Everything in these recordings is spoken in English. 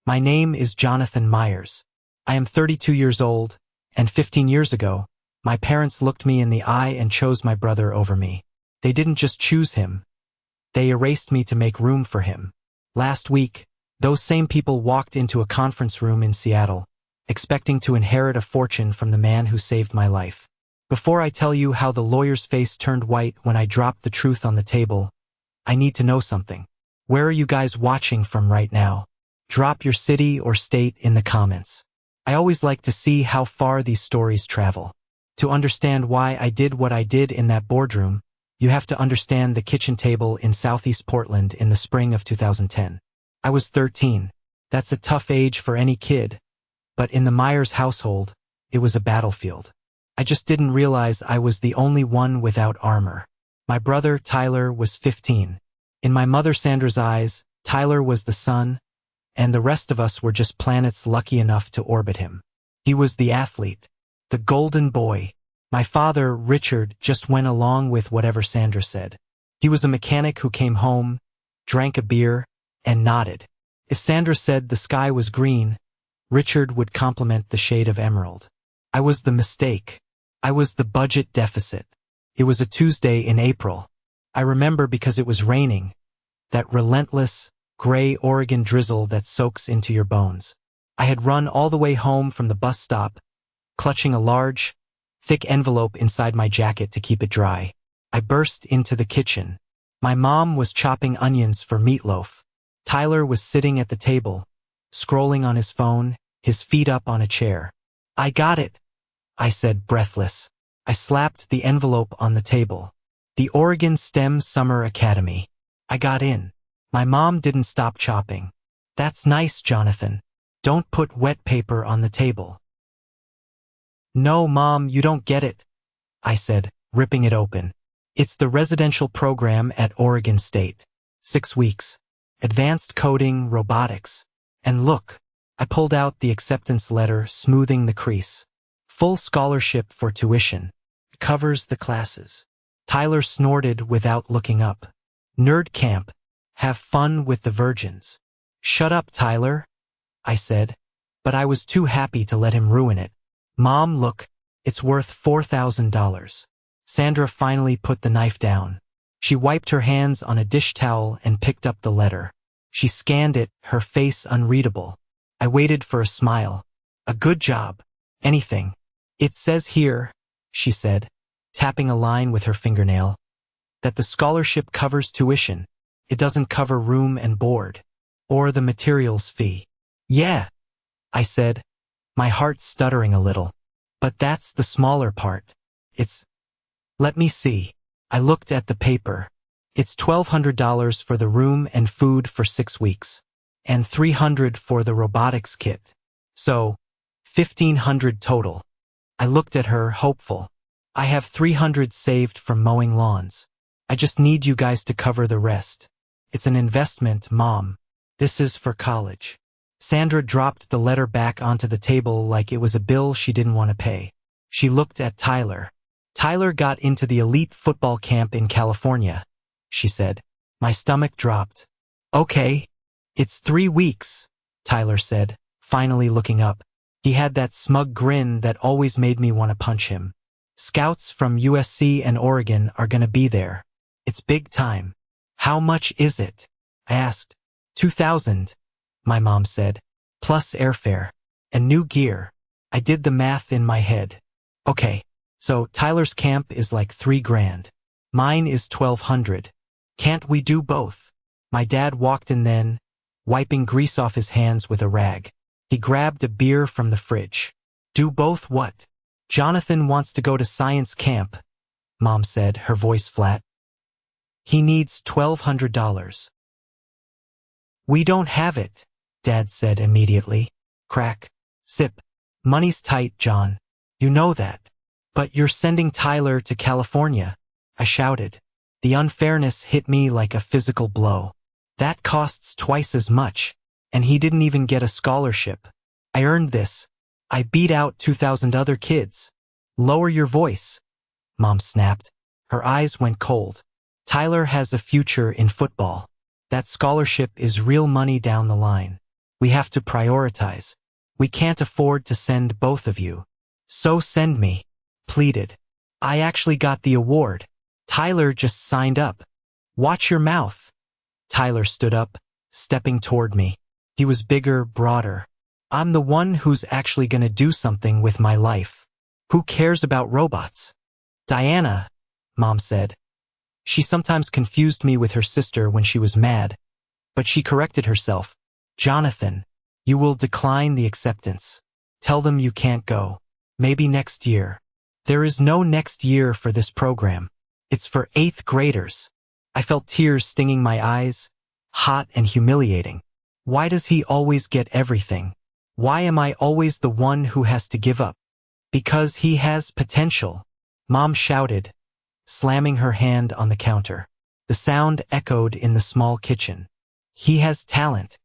My name is Jonathan Myers. I am 32 years old, and 15 years ago, my parents looked me in the eye and chose my brother over me. They didn't just choose him. They erased me to make room for him. Last week, those same people walked into a conference room in Seattle, expecting to inherit a fortune from the man who saved my life. Before I tell you how the lawyer's face turned white when I dropped the truth on the table, I need to know something. Where are you guys watching from right now? Drop your city or state in the comments. I always like to see how far these stories travel. To understand why I did what I did in that boardroom, you have to understand the kitchen table in Southeast Portland in the spring of 2010. I was 13. That's a tough age for any kid, but in the Myers household, it was a battlefield. I just didn't realize I was the only one without armor. My brother, Tyler, was 15. In my mother Sandra's eyes, Tyler was the sun, and the rest of us were just planets lucky enough to orbit him. He was the athlete, the golden boy. My father, Richard, just went along with whatever Sandra said. He was a mechanic who came home, drank a beer, and nodded. If Sandra said the sky was green, Richard would compliment the shade of emerald. I was the mistake. I was the budget deficit. It was a Tuesday in April. I remember because it was raining, that relentless, gray Oregon drizzle that soaks into your bones. I had run all the way home from the bus stop, clutching a large, thick envelope inside my jacket to keep it dry. I burst into the kitchen. My mom was chopping onions for meatloaf. Tyler was sitting at the table, scrolling on his phone, his feet up on a chair. I got it, I said, breathless. I slapped the envelope on the table. The Oregon STEM Summer Academy. I got in. My mom didn't stop chopping. That's nice, Jonathan. Don't put wet paper on the table. No, Mom, you don't get it, I said, ripping it open. It's the residential program at Oregon State. 6 weeks. Advanced coding, robotics. And look, I pulled out the acceptance letter, smoothing the crease. Full scholarship for tuition. Covers the classes. Tyler snorted without looking up. Nerd camp. Have fun with the virgins. Shut up, Tyler, I said, but I was too happy to let him ruin it. Mom, look, it's worth $4,000. Sandra finally put the knife down. She wiped her hands on a dish towel and picked up the letter. She scanned it, her face unreadable. I waited for a smile. A good job. Anything. It says here, she said, tapping a line with her fingernail, that the scholarship covers tuition. It doesn't cover room and board, or the materials fee. Yeah, I said, my heart stuttering a little. But that's the smaller part. Let me see. I looked at the paper. It's $1,200 for the room and food for 6 weeks, and $300 for the robotics kit. So, $1,500 total. I looked at her, hopeful. I have $300 saved from mowing lawns. I just need you guys to cover the rest. It's an investment, Mom. This is for college. Sandra dropped the letter back onto the table like it was a bill she didn't want to pay. She looked at Tyler. Tyler got into the elite football camp in California, she said. My stomach dropped. Okay. It's 3 weeks, Tyler said, finally looking up. He had that smug grin that always made me want to punch him. Scouts from USC and Oregon are gonna be there. It's big time. How much is it? I asked. $2,000, my mom said, plus airfare and new gear. I did the math in my head. Okay, so Tyler's camp is like $3,000. Mine is $1,200. Can't we do both? My dad walked in then, wiping grease off his hands with a rag. He grabbed a beer from the fridge. Do both what? Jonathan wants to go to science camp, Mom said, her voice flat. He needs $1,200. We don't have it, Dad said immediately. Crack. Sip. Money's tight, John. You know that. But you're sending Tyler to California, I shouted. The unfairness hit me like a physical blow. That costs twice as much, and he didn't even get a scholarship. I earned this. I beat out 2,000 other kids. Lower your voice, Mom snapped. Her eyes went cold. Tyler has a future in football. That scholarship is real money down the line. We have to prioritize. We can't afford to send both of you. So send me, pleaded. I actually got the award. Tyler just signed up. Watch your mouth. Tyler stood up, stepping toward me. He was bigger, broader. I'm the one who's actually gonna do something with my life. Who cares about robots? Diana, Mom said. She sometimes confused me with her sister when she was mad, but she corrected herself. Jonathan, you will decline the acceptance. Tell them you can't go. Maybe next year. There is no next year for this program. It's for 8th graders. I felt tears stinging my eyes, hot and humiliating. Why does he always get everything? Why am I always the one who has to give up? Because he has potential, Mom shouted, slamming her hand on the counter. The sound echoed in the small kitchen. He has talent.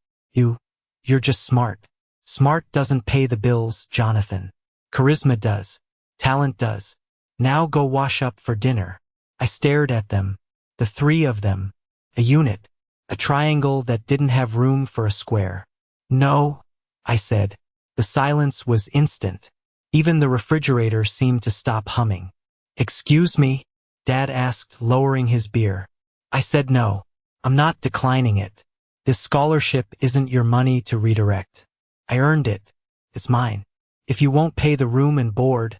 You're just smart. Smart doesn't pay the bills, Jonathan. Charisma does. Talent does. Now go wash up for dinner. I stared at them, the three of them, a unit, a triangle that didn't have room for a square. No, I said. The silence was instant. Even the refrigerator seemed to stop humming. Excuse me? Dad asked, lowering his beer. I said no. I'm not declining it. This scholarship isn't your money to redirect. I earned it. It's mine. If you won't pay the room and board,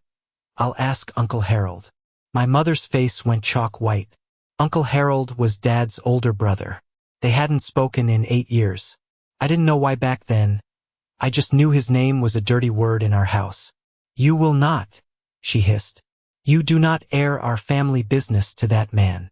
I'll ask Uncle Harold. My mother's face went chalk white. Uncle Harold was Dad's older brother. They hadn't spoken in 8 years. I didn't know why back then. I just knew his name was a dirty word in our house. You will not, she hissed. You do not air our family business to that man.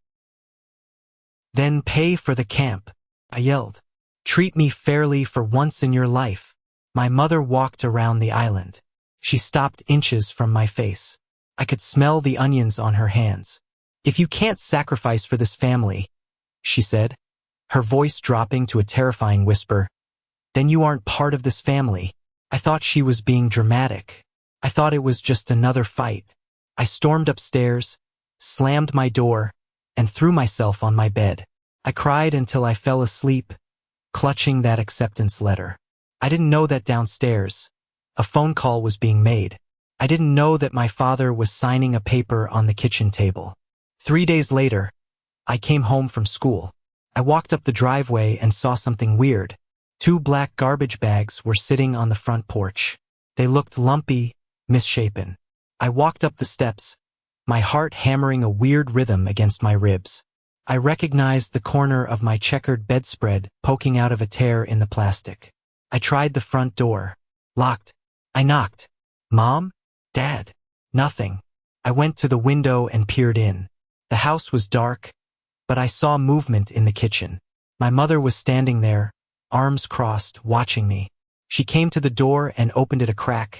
Then pay for the camp, I yelled. Treat me fairly for once in your life. My mother walked around the island. She stopped inches from my face. I could smell the onions on her hands. If you can't sacrifice for this family, she said, her voice dropping to a terrifying whisper, then you aren't part of this family. I thought she was being dramatic. I thought it was just another fight. I stormed upstairs, slammed my door, and threw myself on my bed. I cried until I fell asleep, clutching that acceptance letter. I didn't know that downstairs, a phone call was being made. I didn't know that my father was signing a paper on the kitchen table. 3 days later, I came home from school. I walked up the driveway and saw something weird. 2 black garbage bags were sitting on the front porch. They looked lumpy, misshapen. I walked up the steps, my heart hammering a weird rhythm against my ribs. I recognized the corner of my checkered bedspread poking out of a tear in the plastic. I tried the front door. Locked. I knocked. Mom? Dad? Nothing. I went to the window and peered in. The house was dark, but I saw movement in the kitchen. My mother was standing there, arms crossed, watching me. She came to the door and opened it a crack,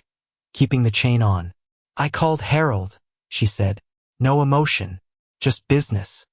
keeping the chain on. I called Harold, she said. No emotion, just business.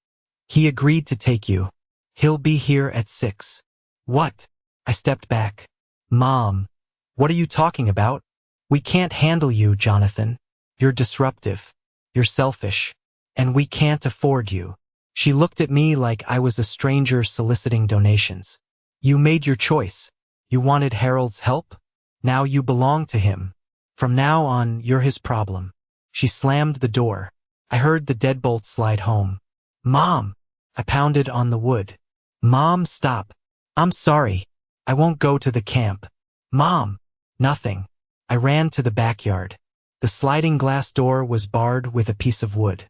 He agreed to take you. He'll be here at 6. What? I stepped back. Mom, what are you talking about? We can't handle you, Jonathan. You're disruptive. You're selfish. And we can't afford you. She looked at me like I was a stranger soliciting donations. You made your choice. You wanted Harold's help? Now you belong to him. From now on, you're his problem. She slammed the door. I heard the deadbolt slide home. Mom! I pounded on the wood. Mom, stop. I'm sorry. I won't go to the camp. Mom! Nothing. I ran to the backyard. The sliding glass door was barred with a piece of wood.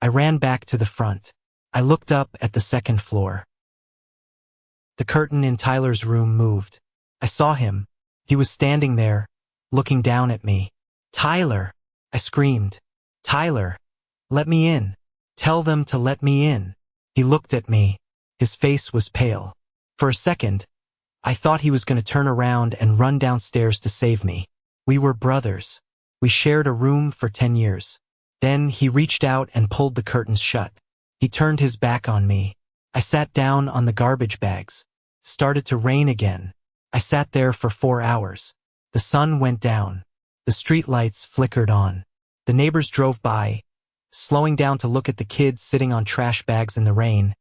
I ran back to the front. I looked up at the second floor. The curtain in Tyler's room moved. I saw him. He was standing there, looking down at me. Tyler! I screamed. Tyler! Let me in. Tell them to let me in. He looked at me. His face was pale. For a second, I thought he was going to turn around and run downstairs to save me. We were brothers. We shared a room for 10 years. Then he reached out and pulled the curtains shut. He turned his back on me. I sat down on the garbage bags. Started to rain again. I sat there for 4 hours. The sun went down. The streetlights flickered on. The neighbors drove by, slowing down to look at the kids sitting on trash bags in the rain,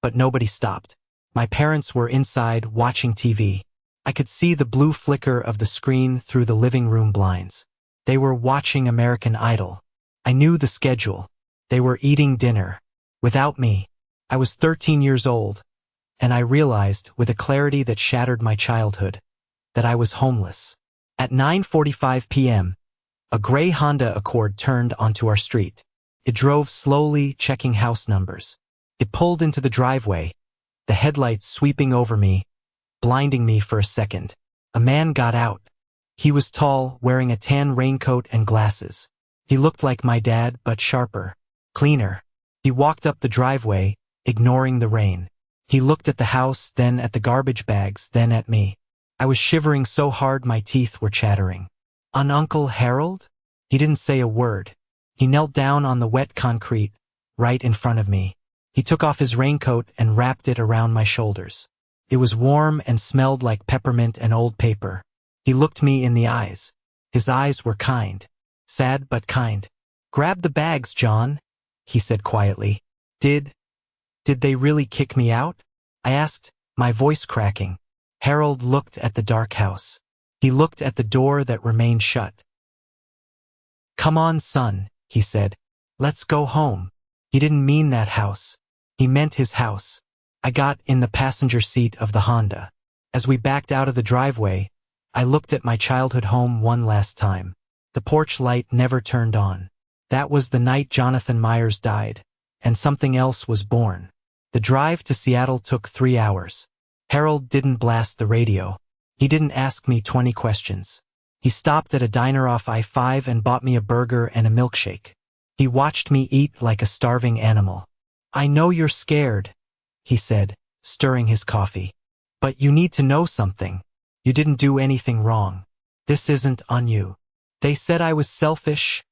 but nobody stopped. My parents were inside watching TV. I could see the blue flicker of the screen through the living room blinds. They were watching American Idol. I knew the schedule. They were eating dinner. Without me. I was 13 years old, and I realized, with a clarity that shattered my childhood, that I was homeless. At 9:45 p.m., a gray Honda Accord turned onto our street. It drove slowly, checking house numbers. It pulled into the driveway, the headlights sweeping over me, blinding me for a second. A man got out. He was tall, wearing a tan raincoat and glasses. He looked like my dad, but sharper, cleaner. He walked up the driveway, ignoring the rain. He looked at the house, then at the garbage bags, then at me. I was shivering so hard my teeth were chattering. Uncle Harold? He didn't say a word. He knelt down on the wet concrete, right in front of me. He took off his raincoat and wrapped it around my shoulders. It was warm and smelled like peppermint and old paper. He looked me in the eyes. His eyes were kind. Sad but kind. "Grab the bags, John," he said quietly. Did they really kick me out?" I asked, my voice cracking. Harold looked at the dark house. He looked at the door that remained shut. "Come on, son," he said. "Let's go home." He didn't mean that house. He meant his house. I got in the passenger seat of the Honda. As we backed out of the driveway, I looked at my childhood home one last time. The porch light never turned on. That was the night Jonathan Myers died, and something else was born. The drive to Seattle took 3 hours. Harold didn't blast the radio. He didn't ask me 20 questions. He stopped at a diner off I-5 and bought me a burger and a milkshake. He watched me eat like a starving animal. "I know you're scared," he said, stirring his coffee. "But you need to know something. You didn't do anything wrong. This isn't on you." "They said I was selfish,"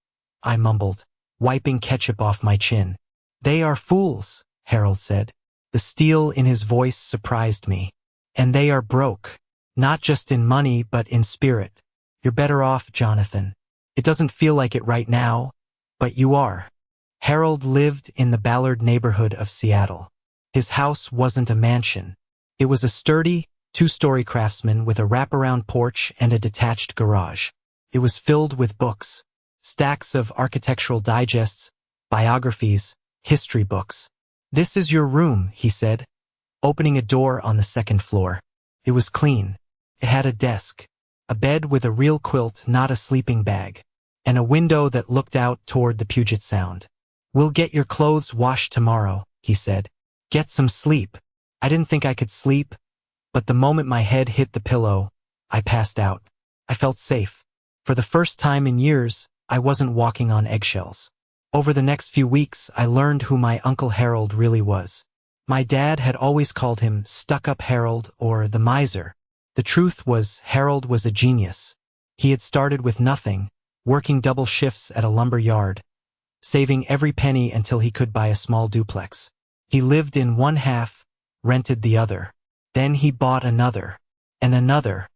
I mumbled, wiping ketchup off my chin. "They are fools," Harold said. The steel in his voice surprised me. "And they are broke. Not just in money, but in spirit. You're better off, Jonathan. It doesn't feel like it right now, but you are." Harold lived in the Ballard neighborhood of Seattle. His house wasn't a mansion. It was a sturdy, 2-story craftsman with a wraparound porch and a detached garage. It was filled with books, stacks of architectural digests, biographies, history books. "This is your room," he said, opening a door on the second floor. It was clean. It had a desk, a bed with a real quilt, not a sleeping bag, and a window that looked out toward the Puget Sound. "We'll get your clothes washed tomorrow," he said. "Get some sleep." I didn't think I could sleep, but the moment my head hit the pillow, I passed out. I felt safe. For the first time in years, I wasn't walking on eggshells. Over the next few weeks, I learned who my Uncle Harold really was. My dad had always called him Stuck-Up Harold or the Miser. The truth was, Harold was a genius. He had started with nothing, working double shifts at a lumber yard, saving every penny until he could buy a small duplex. He lived in one half, rented the other. Then he bought another, and another.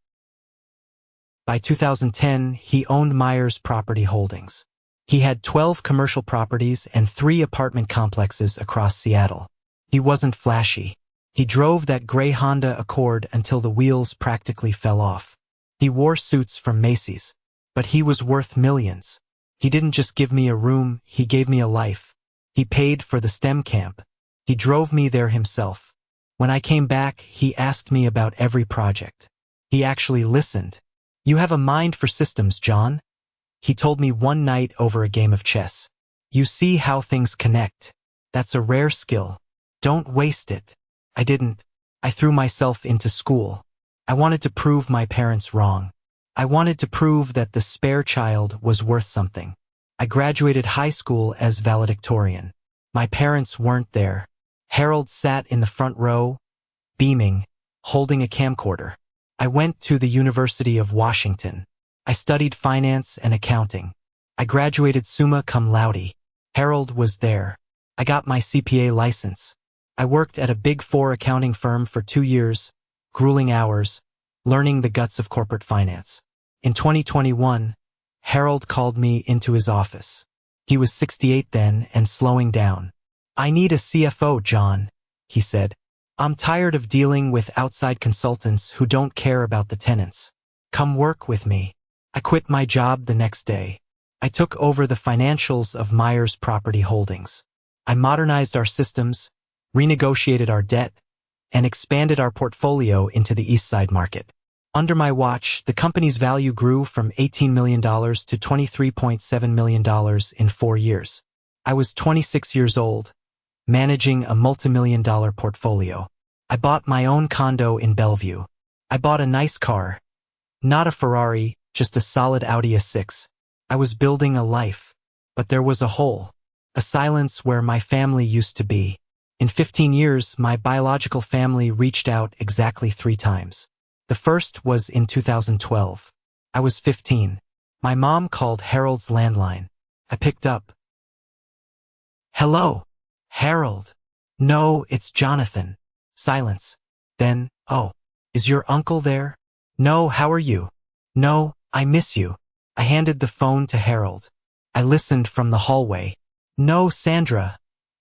By 2010, he owned Myers Property Holdings. He had 12 commercial properties and 3 apartment complexes across Seattle. He wasn't flashy. He drove that gray Honda Accord until the wheels practically fell off. He wore suits from Macy's, but he was worth millions. He didn't just give me a room, he gave me a life. He paid for the STEM camp. He drove me there himself. When I came back, he asked me about every project. He actually listened. "You have a mind for systems, John," he told me one night over a game of chess. "You see how things connect. That's a rare skill. Don't waste it." I didn't. I threw myself into school. I wanted to prove my parents wrong. I wanted to prove that the spare child was worth something. I graduated high school as valedictorian. My parents weren't there. Harold sat in the front row, beaming, holding a camcorder. I went to the University of Washington. I studied finance and accounting. I graduated summa cum laude. Harold was there. I got my CPA license. I worked at a Big Four accounting firm for 2 years, grueling hours, learning the guts of corporate finance. In 2021, Harold called me into his office. He was 68 then and slowing down. "I need a CFO, John," he said. I'm tired of dealing with outside consultants who don't care about the tenants. Come work with me. I quit my job the next day. I took over the financials of Myers Property Holdings. I modernized our systems, renegotiated our debt, and expanded our portfolio into the East Side market. Under my watch, the company's value grew from $18 million to $23.7 million in 4 years. I was 26 years old, managing a multi-million-dollar portfolio. I bought my own condo in Bellevue. I bought a nice car. Not a Ferrari, just a solid Audi A6. I was building a life. But there was a hole. A silence where my family used to be. In 15 years, my biological family reached out exactly 3 times. The first was in 2012. I was 15. My mom called Harold's landline. I picked up. Hello, Harold. No, it's Jonathan. Silence. Then, oh, is your uncle there? No, how are you? No, I miss you. I handed the phone to Harold. I listened from the hallway. No, Sandra,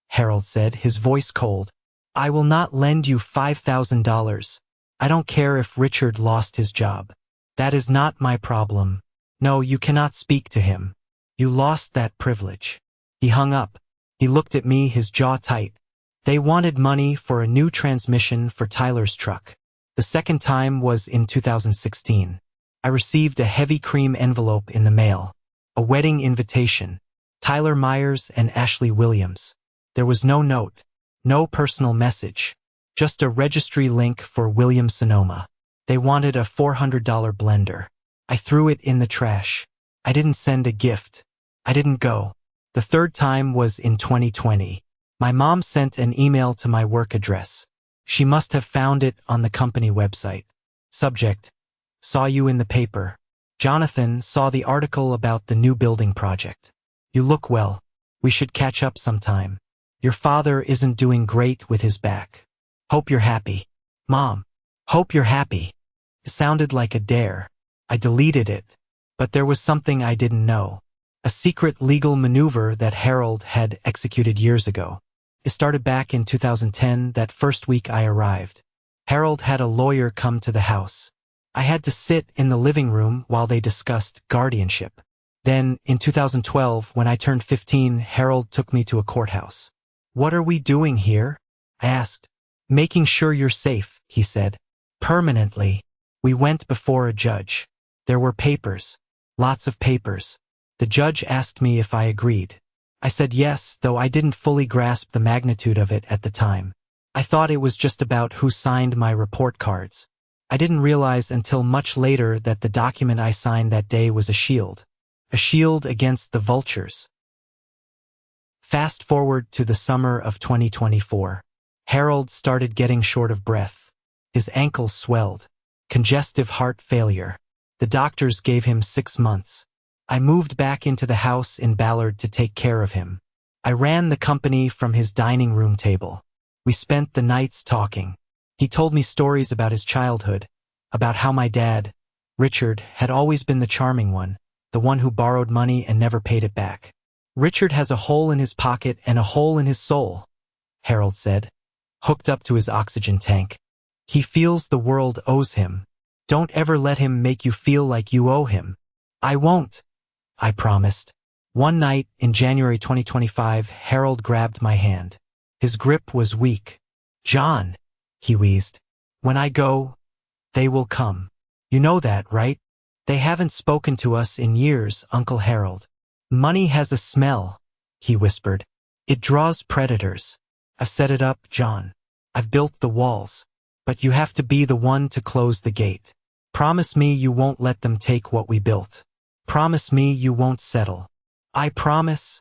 Harold said, his voice cold. I will not lend you $5,000. I don't care if Richard lost his job. That is not my problem. No, you cannot speak to him. You lost that privilege. He hung up. He looked at me, his jaw tight. They wanted money for a new transmission for Tyler's truck. The second time was in 2016. I received a heavy cream envelope in the mail. A wedding invitation. Tyler Myers and Ashley Williams. There was no note. No personal message. Just a registry link for Williams-Sonoma. They wanted a $400 blender. I threw it in the trash. I didn't send a gift. I didn't go. The third time was in 2020. My mom sent an email to my work address. She must have found it on the company website. Subject: saw you in the paper. Jonathan saw the article about the new building project. You look well. We should catch up sometime. Your father isn't doing great with his back. Hope you're happy. Mom. Hope you're happy. It sounded like a dare. I deleted it. But there was something I didn't know. A secret legal maneuver that Harold had executed years ago. It started back in 2010, that first week I arrived. Harold had a lawyer come to the house. I had to sit in the living room while they discussed guardianship. Then, in 2012, when I turned 15, Harold took me to a courthouse. What are we doing here? I asked. Making sure you're safe, he said. Permanently. We went before a judge. There were papers. Lots of papers. The judge asked me if I agreed. I said yes, though I didn't fully grasp the magnitude of it at the time. I thought it was just about who signed my report cards. I didn't realize until much later that the document I signed that day was a shield. A shield against the vultures. Fast forward to the summer of 2024. Harold started getting short of breath. His ankles swelled. Congestive heart failure. The doctors gave him 6 months. I moved back into the house in Ballard to take care of him. I ran the company from his dining room table. We spent the nights talking. He told me stories about his childhood, about how my dad, Richard, had always been the charming one, the one who borrowed money and never paid it back. Richard has a hole in his pocket and a hole in his soul, Harold said, hooked up to his oxygen tank. He feels the world owes him. Don't ever let him make you feel like you owe him. I won't, I promised. One night in January 2025, Harold grabbed my hand. His grip was weak. John, he wheezed. When I go, they will come. You know that, right? They haven't spoken to us in years, Uncle Harold. Money has a smell, he whispered. It draws predators. I've set it up, John. I've built the walls. But you have to be the one to close the gate. Promise me you won't let them take what we built. Promise me you won't settle. I promise,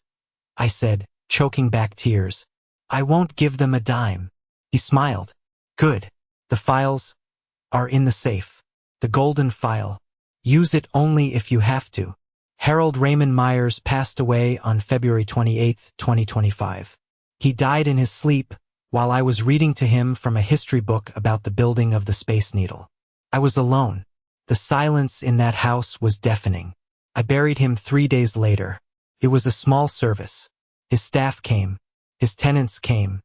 I said, choking back tears. I won't give them a dime. He smiled. Good. The files are in the safe. The golden file. Use it only if you have to. Harold Raymond Myers passed away on February 28, 2025. He died in his sleep while I was reading to him from a history book about the building of the Space Needle. I was alone. The silence in that house was deafening. I buried him 3 days later. It was a small service. His staff came. His tenants came.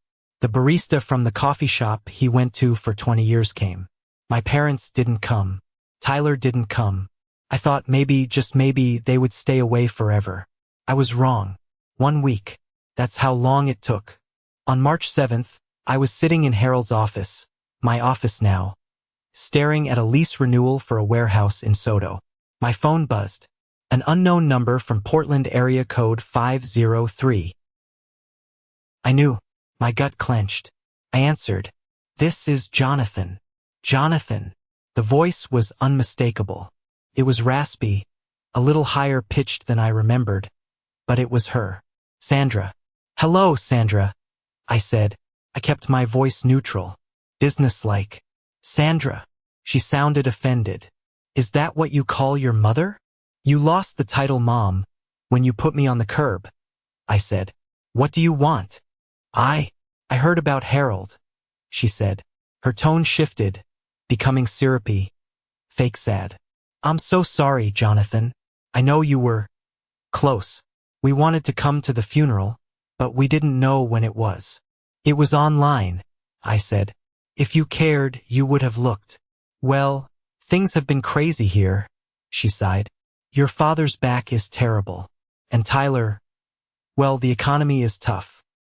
The barista from the coffee shop he went to for 20 years came. My parents didn't come. Tyler didn't come. I thought maybe, just maybe, they would stay away forever. I was wrong. 1 week. That's how long it took. On March 7th, I was sitting in Harold's office, my office now, staring at a lease renewal for a warehouse in Soto. My phone buzzed. An unknown number from Portland, area code 503. I knew. My gut clenched. I answered. "This is Jonathan." Jonathan. The voice was unmistakable. It was raspy, a little higher pitched than I remembered, but it was her. "Sandra." "Hello, Sandra," I said. I kept my voice neutral, businesslike. "Sandra." She sounded offended. "Is that what you call your mother? You lost the title Mom when you put me on the curb," I said. "What do you want?" I heard about Harold," she said. Her tone shifted, becoming syrupy, fake sad. "I'm so sorry, Jonathan. I know you were close. We wanted to come to the funeral, but we didn't know when it was." "It was online," I said. "If you cared, you would have looked." "Well, things have been crazy here," she sighed. "Your father's back is terrible. And Tyler, well, the economy is tough.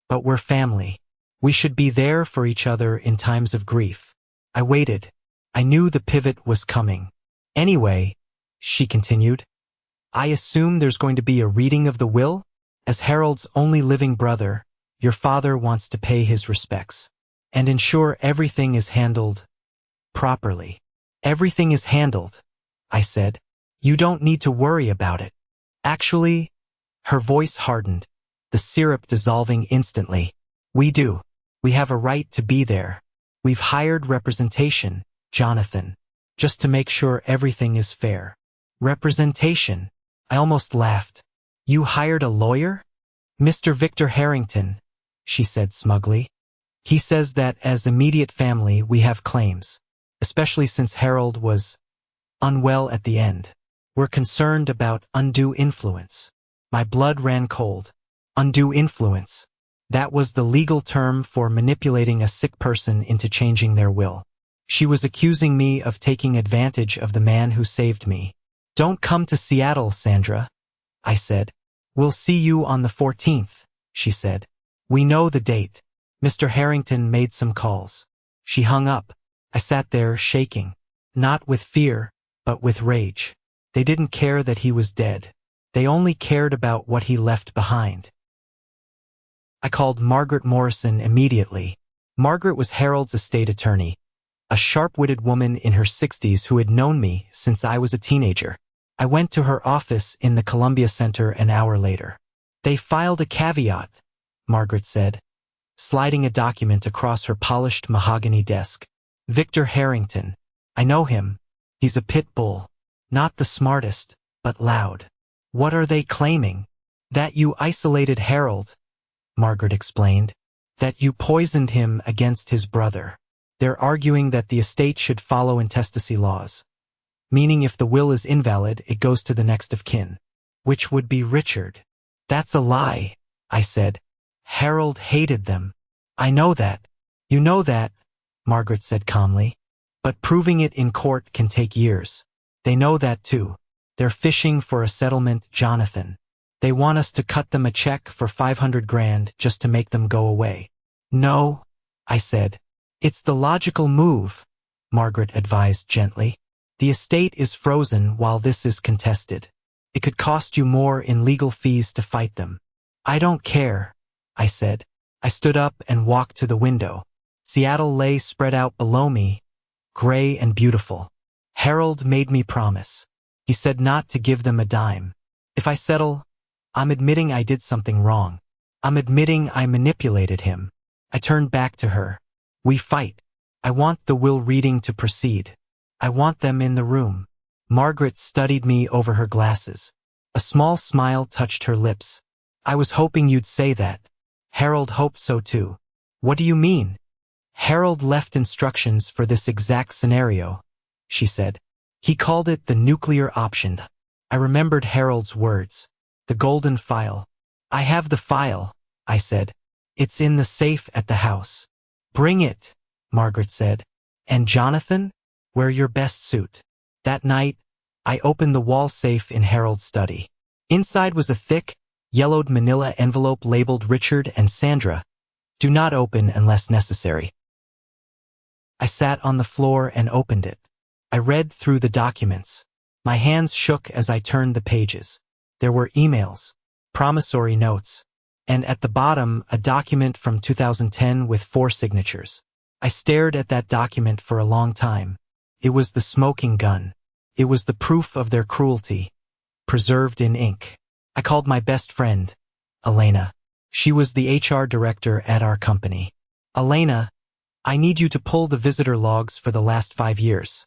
But we're family. We should be there for each other in times of grief." I waited. I knew the pivot was coming. "Anyway," she continued, "I assume there's going to be a reading of the will? As Harold's only living brother, your father wants to pay his respects and ensure everything is handled properly." "Everything is handled," I said. "You don't need to worry about it." "Actually," her voice hardened, the syrup dissolving instantly. "We do. We have a right to be there. We've hired representation, Jonathan, just to make sure everything is fair." "Representation?" I almost laughed. "You hired a lawyer?" "Mr. Victor Harrington," she said smugly. "He says that as immediate family we have claims, especially since Harold was unwell at the end. We're concerned about undue influence." My blood ran cold. Undue influence. That was the legal term for manipulating a sick person into changing their will. She was accusing me of taking advantage of the man who saved me. "Don't come to Seattle, Sandra," I said. "We'll see you on the 14th, she said. "We know the date." Mr. Harrington made some calls. She hung up. I sat there shaking. Not with fear, but with rage. They didn't care that he was dead. They only cared about what he left behind. I called Margaret Morrison immediately. Margaret was Harold's estate attorney, a sharp-witted woman in her 60s who had known me since I was a teenager. I went to her office in the Columbia Center an hour later. "They filed a caveat," Margaret said, sliding a document across her polished mahogany desk. "Victor Harrington. I know him. He's a pit bull. Not the smartest, but loud." "What are they claiming?" "That you isolated Harold," Margaret explained. "That you poisoned him against his brother. They're arguing that the estate should follow intestacy laws, meaning if the will is invalid, it goes to the next of kin, which would be Richard." "That's a lie," I said. "Harold hated them." "I know that. You know that," Margaret said calmly. "But proving it in court can take years. They know that too. They're fishing for a settlement, Jonathan. They want us to cut them a check for $500,000 just to make them go away." "No," I said. "It's the logical move," Margaret advised gently. "The estate is frozen while this is contested. It could cost you more in legal fees to fight them." "I don't care," I said. I stood up and walked to the window. Seattle lay spread out below me, gray and beautiful. Harold made me promise. He said not to give them a dime. If I settle, I'm admitting I did something wrong. I'm admitting I manipulated him. I turned back to her. "We fight. I want the will reading to proceed. I want them in the room." Margaret studied me over her glasses. A small smile touched her lips. "I was hoping you'd say that." Harold hoped so too. "What do you mean?" "Harold left instructions for this exact scenario," she said. "He called it the nuclear option." I remembered Harold's words. The golden file. "I have the file," I said. It's in the safe at the house. Bring it, Margaret said. And Jonathan? Wear your best suit. That night, I opened the wall safe in Harold's study. Inside was a thick, yellowed manila envelope labeled Richard and Sandra. Do not open unless necessary. I sat on the floor and opened it. I read through the documents. My hands shook as I turned the pages. There were emails, promissory notes, and at the bottom, a document from 2010 with 4 signatures. I stared at that document for a long time. It was the smoking gun. It was the proof of their cruelty, preserved in ink. I called my best friend, Elena. She was the HR director at our company. Elena, I need you to pull the visitor logs for the last 5 years,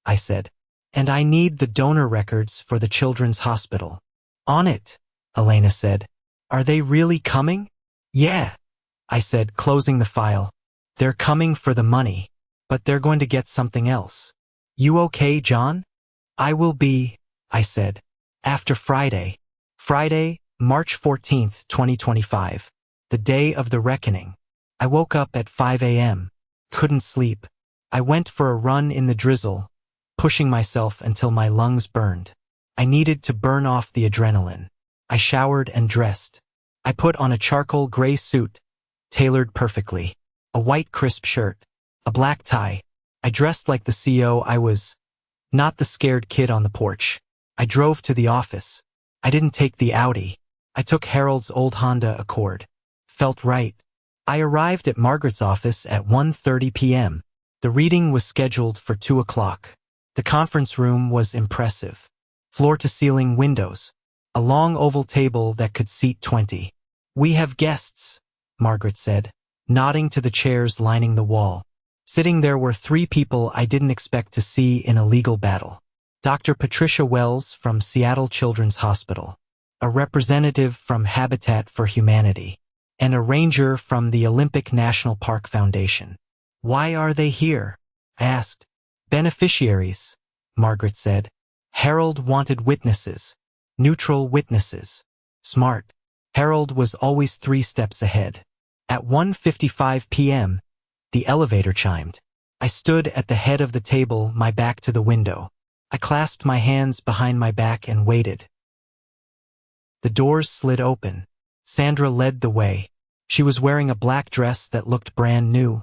I said. And I need the donor records for the children's hospital. On it, Elena said. Are they really coming? Yeah, I said, closing the file. They're coming for the money, but they're going to get something else. You okay, John? I will be, I said. After Friday. Friday, March 14th, 2025. The day of the reckoning. I woke up at 5 a.m. Couldn't sleep. I went for a run in the drizzle, pushing myself until my lungs burned. I needed to burn off the adrenaline. I showered and dressed. I put on a charcoal gray suit, tailored perfectly, a white crisp shirt, a black tie. I dressed like the CEO I was, not the scared kid on the porch. I drove to the office. I didn't take the Audi. I took Harold's old Honda Accord. Felt right. I arrived at Margaret's office at 1:30 p.m. The reading was scheduled for 2 o'clock. The conference room was impressive. Floor-to-ceiling windows. A long oval table that could seat 20. We have guests, Margaret said, nodding to the chairs lining the wall. Sitting there were 3 people I didn't expect to see in a legal battle. Dr. Patricia Wells from Seattle Children's Hospital, a representative from Habitat for Humanity, and a ranger from the Olympic National Park Foundation. Why are they here? I asked. Beneficiaries, Margaret said. Harold wanted witnesses. Neutral witnesses. Smart. Harold was always 3 steps ahead. At 1:55 p.m., the elevator chimed. I stood at the head of the table, my back to the window. I clasped my hands behind my back and waited. The doors slid open. Sandra led the way. She was wearing a black dress that looked brand new,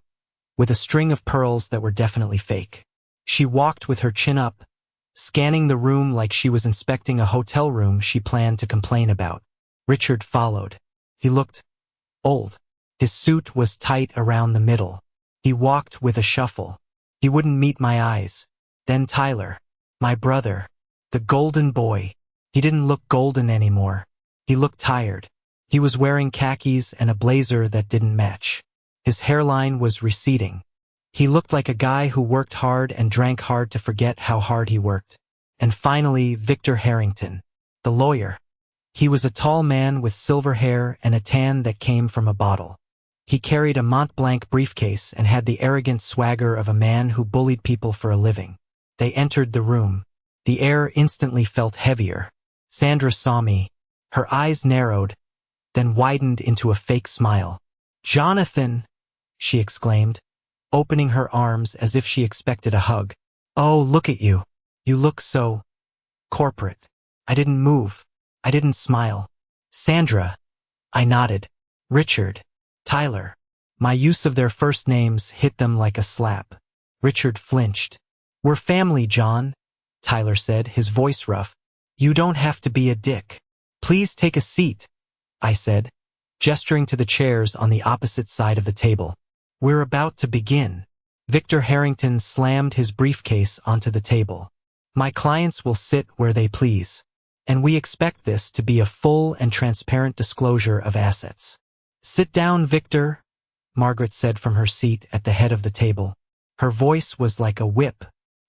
with a string of pearls that were definitely fake. She walked with her chin up, scanning the room like she was inspecting a hotel room she planned to complain about. Richard followed. He looked old. His suit was tight around the middle. He walked with a shuffle. He wouldn't meet my eyes. Then Tyler, my brother, the golden boy. He didn't look golden anymore. He looked tired. He was wearing khakis and a blazer that didn't match. His hairline was receding. He looked like a guy who worked hard and drank hard to forget how hard he worked. And finally, Victor Harrington, the lawyer. He was a tall man with silver hair and a tan that came from a bottle. He carried a Mont Blanc briefcase and had the arrogant swagger of a man who bullied people for a living. They entered the room. The air instantly felt heavier. Sandra saw me. Her eyes narrowed, then widened into a fake smile. "Jonathan!" she exclaimed, opening her arms as if she expected a hug. "Oh, look at you. You look so corporate." I didn't move. I didn't smile. "Sandra." I nodded. "Richard." "Tyler." My use of their first names hit them like a slap. Richard flinched. "We're family, John," Tyler said, his voice rough. "You don't have to be a dick. Please take a seat," I said, gesturing to the chairs on the opposite side of the table. "We're about to begin." Victor Harrington slammed his briefcase onto the table. "My clients will sit where they please, and we expect this to be a full and transparent disclosure of assets." "Sit down, Victor," Margaret said from her seat at the head of the table. Her voice was like a whip.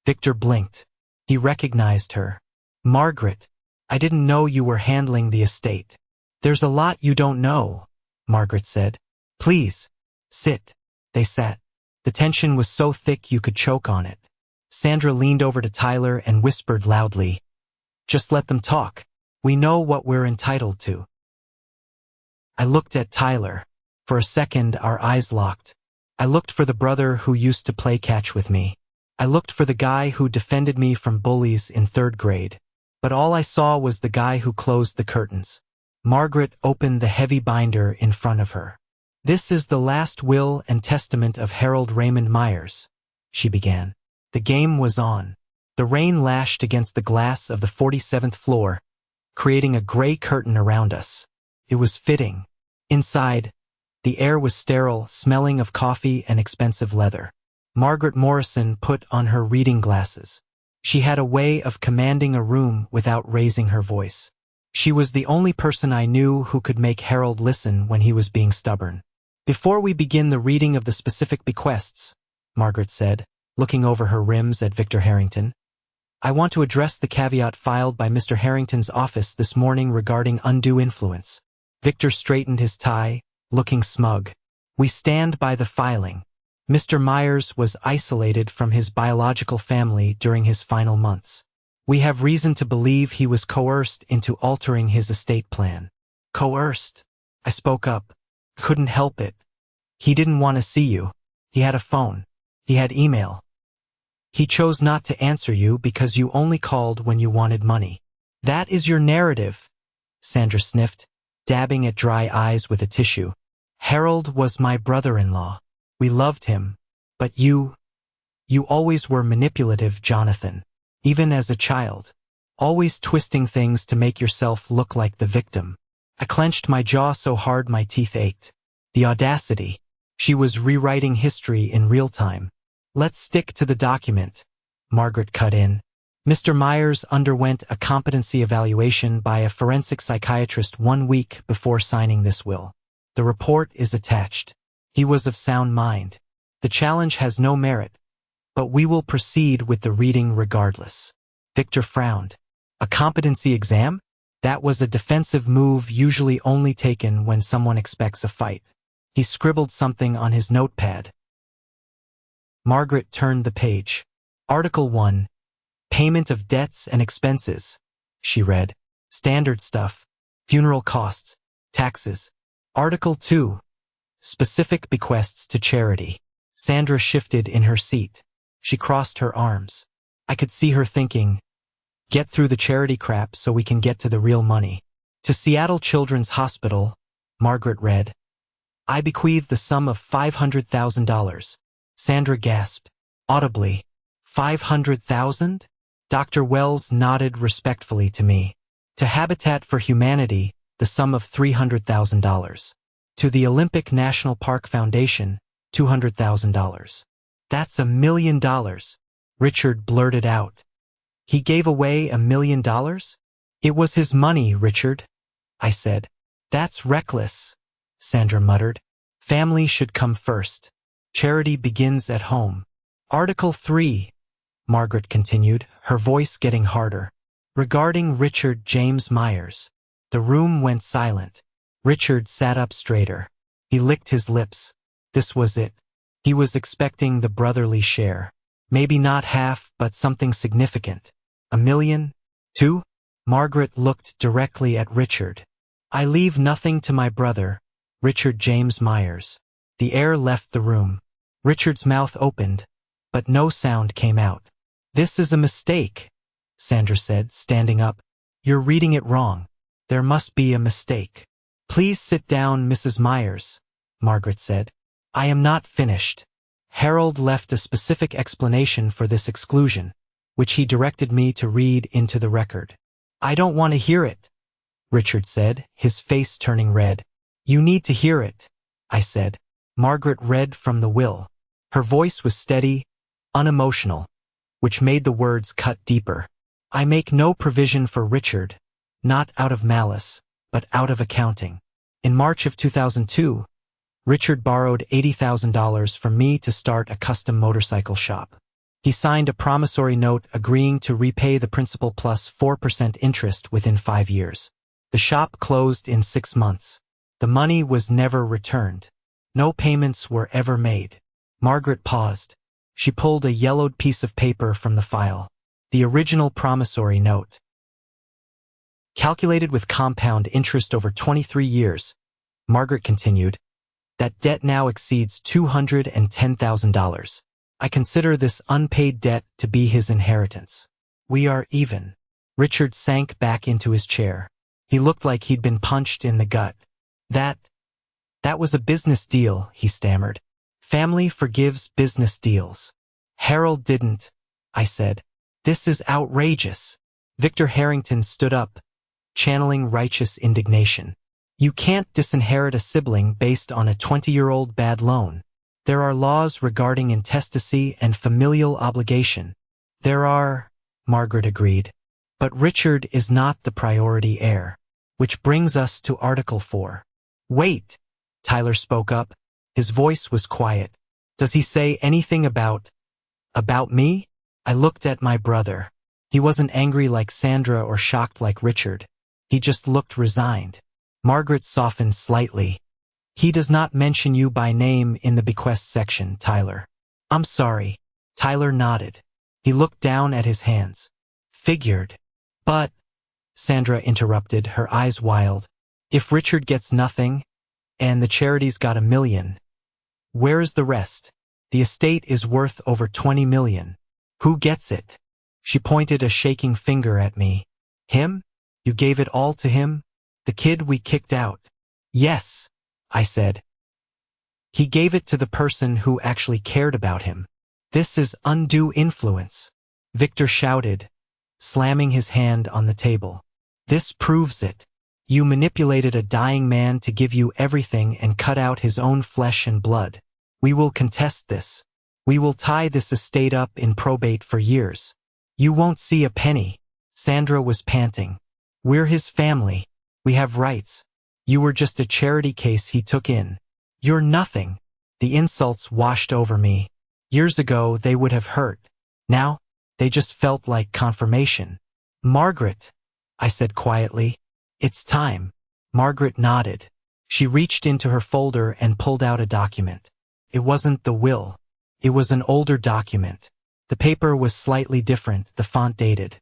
Victor blinked. He recognized her. "Margaret, I didn't know you were handling the estate." "There's a lot you don't know," Margaret said. "Please, sit." They sat. The tension was so thick you could choke on it. Sandra leaned over to Tyler and whispered loudly, "Just let them talk. We know what we're entitled to." I looked at Tyler. For a second, our eyes locked. I looked for the brother who used to play catch with me. I looked for the guy who defended me from bullies in 3rd grade. But all I saw was the guy who closed the curtains. Margaret opened the heavy binder in front of her. "This is the last will and testament of Harold Raymond Myers," she began. The game was on. The rain lashed against the glass of the 47th floor, creating a gray curtain around us. It was fitting. Inside, the air was sterile, smelling of coffee and expensive leather. Margaret Morrison put on her reading glasses. She had a way of commanding a room without raising her voice. She was the only person I knew who could make Harold listen when he was being stubborn. "Before we begin the reading of the specific bequests," Margaret said, looking over her rims at Victor Harrington, "I want to address the caveat filed by Mr. Harrington's office this morning regarding undue influence." Victor straightened his tie, looking smug. "We stand by the filing. Mr. Myers was isolated from his biological family during his final months. We have reason to believe he was coerced into altering his estate plan." "Coerced?" I spoke up. "Couldn't help it. He didn't want to see you. He had a phone. He had email. He chose not to answer you because you only called when you wanted money." "That is your narrative," Sandra sniffed, dabbing at dry eyes with a tissue. "Harold was my brother-in-law. We loved him. But you always were manipulative, Jonathan. Even as a child. Always twisting things to make yourself look like the victim." I clenched my jaw so hard my teeth ached. The audacity. She was rewriting history in real time. "Let's stick to the document," Margaret cut in. "Mr. Myers underwent a competency evaluation by a forensic psychiatrist 1 week before signing this will. The report is attached. He was of sound mind. The challenge has no merit, but we will proceed with the reading regardless." Victor frowned. "A competency exam? That was a defensive move usually only taken when someone expects a fight." He scribbled something on his notepad. Margaret turned the page. "Article 1. Payment of debts and expenses," she read. "Standard stuff. Funeral costs. Taxes." "Article 2. Specific bequests to charity." Sandra shifted in her seat. She crossed her arms. I could see her thinking, "Get through the charity crap so we can get to the real money." "To Seattle Children's Hospital," Margaret read. "I bequeath the sum of $500,000. Sandra gasped, audibly. "500,000? Dr. Wells nodded respectfully to me. "To Habitat for Humanity, the sum of $300,000. To the Olympic National Park Foundation, $200,000. "That's $1 million, Richard blurted out. "He gave away $1 million? "It was his money, Richard," I said. "That's reckless," Sandra muttered. "Family should come first. Charity begins at home." "Article 3, Margaret continued, her voice getting harder. "Regarding Richard James Myers." The room went silent. Richard sat up straighter. He licked his lips. This was it. He was expecting the brotherly share. Maybe not half, but something significant. $1 million? 2? Margaret looked directly at Richard. "I leave nothing to my brother, Richard James Myers." The air left the room. Richard's mouth opened, but no sound came out. "This is a mistake," Sandra said, standing up. "You're reading it wrong. There must be a mistake." "Please sit down, Mrs. Myers," Margaret said. "I am not finished." Harold left a specific explanation for this exclusion, which he directed me to read into the record. "I don't want to hear it," Richard said, his face turning red. "You need to hear it," I said. Margaret read from the will. Her voice was steady, unemotional, which made the words cut deeper. "I make no provision for Richard, not out of malice, but out of accounting. In March of 2002, Richard borrowed $80,000 from me to start a custom motorcycle shop. He signed a promissory note agreeing to repay the principal plus 4% interest within 5 years. The shop closed in 6 months. The money was never returned. No payments were ever made." Margaret paused. She pulled a yellowed piece of paper from the file. The original promissory note. "Calculated with compound interest over 23 years, Margaret continued, That debt now exceeds $210,000. I consider this unpaid debt to be his inheritance. We are even. Richard sank back into his chair. He looked like he'd been punched in the gut. That was a business deal, he stammered. Family forgives business deals. Harold didn't, I said. This is outrageous. Victor Harrington stood up, channeling righteous indignation. You can't disinherit a sibling based on a 20-year-old bad loan. There are laws regarding intestacy and familial obligation. There are, Margaret agreed. But Richard is not the priority heir. Which brings us to Article 4. Wait, Tyler spoke up. His voice was quiet. Does he say anything about me? I looked at my brother. He wasn't angry like Sandra or shocked like Richard. He just looked resigned. Margaret softened slightly. He does not mention you by name in the bequest section, Tyler. I'm sorry. Tyler nodded. He looked down at his hands. Figured. But, Sandra interrupted, her eyes wild. If Richard gets nothing, and the charity's got $1 million, where is the rest? The estate is worth over $20 million. Who gets it? She pointed a shaking finger at me. Him? You gave it all to him? The kid we kicked out? Yes, I said. He gave it to the person who actually cared about him. This is undue influence, Victor shouted, slamming his hand on the table. This proves it. You manipulated a dying man to give you everything and cut out his own flesh and blood. We will contest this. We will tie this estate up in probate for years. You won't see a penny. Sandra was panting. We're his family. We have rights. You were just a charity case he took in. You're nothing. The insults washed over me. Years ago they would have hurt. Now, they just felt like confirmation. Margaret, I said quietly. It's time. Margaret nodded. She reached into her folder and pulled out a document. It wasn't the will. It was an older document. The paper was slightly different, the font dated.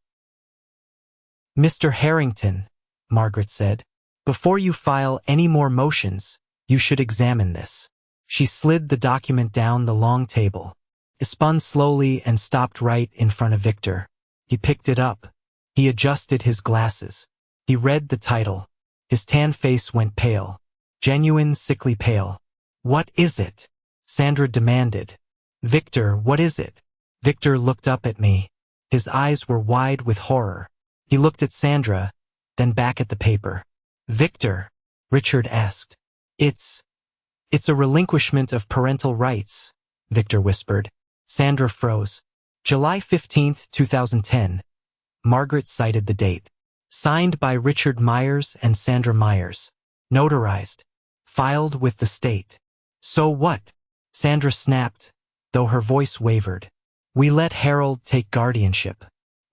Mr. Harrington, Margaret said, before you file any more motions, you should examine this. She slid the document down the long table. It spun slowly and stopped right in front of Victor. He picked it up. He adjusted his glasses. He read the title. His tan face went pale. Genuine, sickly pale. What is it? Sandra demanded. Victor, what is it? Victor looked up at me. His eyes were wide with horror. He looked at Sandra, then back at the paper. Victor, Richard asked. It's a relinquishment of parental rights, Victor whispered. Sandra froze. July 15, 2010. Margaret cited the date. Signed by Richard Myers and Sandra Myers. Notarized. Filed with the state. So what? Sandra snapped, though her voice wavered. We let Harold take guardianship.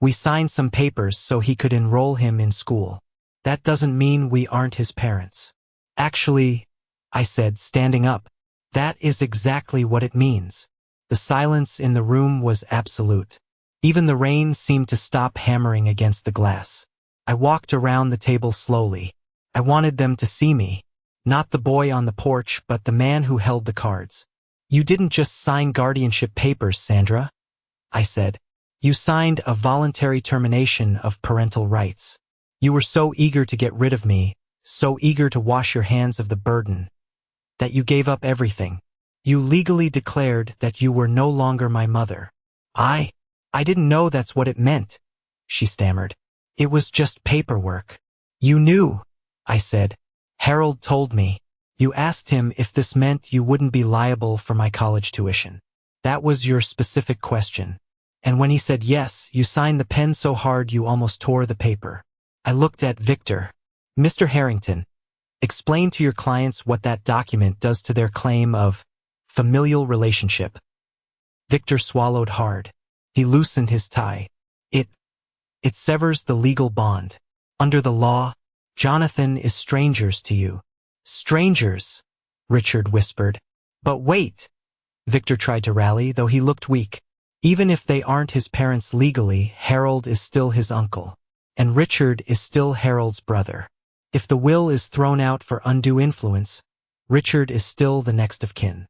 We signed some papers so he could enroll him in school. That doesn't mean we aren't his parents. Actually, I said, standing up, that is exactly what it means. The silence in the room was absolute. Even the rain seemed to stop hammering against the glass. I walked around the table slowly. I wanted them to see me. Not the boy on the porch, but the man who held the cards. You didn't just sign guardianship papers, Sandra, I said. You signed a voluntary termination of parental rights. You were so eager to get rid of me, so eager to wash your hands of the burden, that you gave up everything. You legally declared that you were no longer my mother. I didn't know that's what it meant, she stammered. It was just paperwork. You knew, I said. Harold told me. You asked him if this meant you wouldn't be liable for my college tuition. That was your specific question. And when he said yes, you signed the pen so hard you almost tore the paper. I looked at Victor. Mr. Harrington, explain to your clients what that document does to their claim of familial relationship. Victor swallowed hard. He loosened his tie. It severs the legal bond. Under the law, Jonathan is strangers to you. Strangers, Richard whispered. But wait, Victor tried to rally, though he looked weak. Even if they aren't his parents legally, Harold is still his uncle. And Richard is still Harold's brother. If the will is thrown out for undue influence, Richard is still the next of kin.